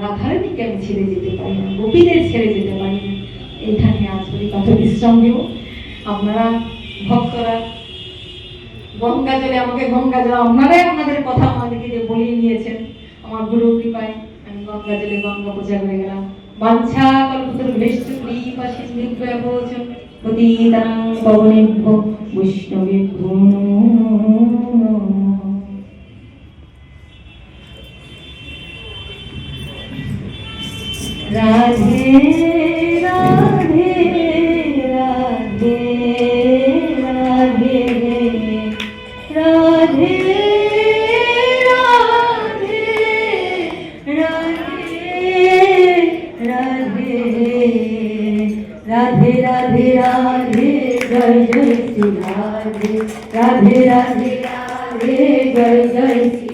রাধারানীকে আমি ছেড়ে যেতে পারি না, গোপীদের ছেড়ে যেতে পারি না। এইখানে আজ কথা বিশ্রাম দেব। আপনারা ভক্তরা গঙ্গা জলে, আমাকে গঙ্গা জল, আপনারাই আপনাদের কথা আমাদেরকে যে বলিয়ে নিয়েছেন, আমার গুরু কৃপায় আমি গঙ্গা জলে গঙ্গা পূজা করে গেলাম। বাঞ্ছা কল্পতরুভ্যশ্চ কৃপা সিন্ধুভ্যেব চ পতিতানাং পাবনেভ্যো বৈষ্ণবেভ্যো নমো নমঃ। রাধে রাধে রাধে রাধে রাধে राधे राधे राधे जय जय श्री राधे, राधे राधे राधे जय जय श्री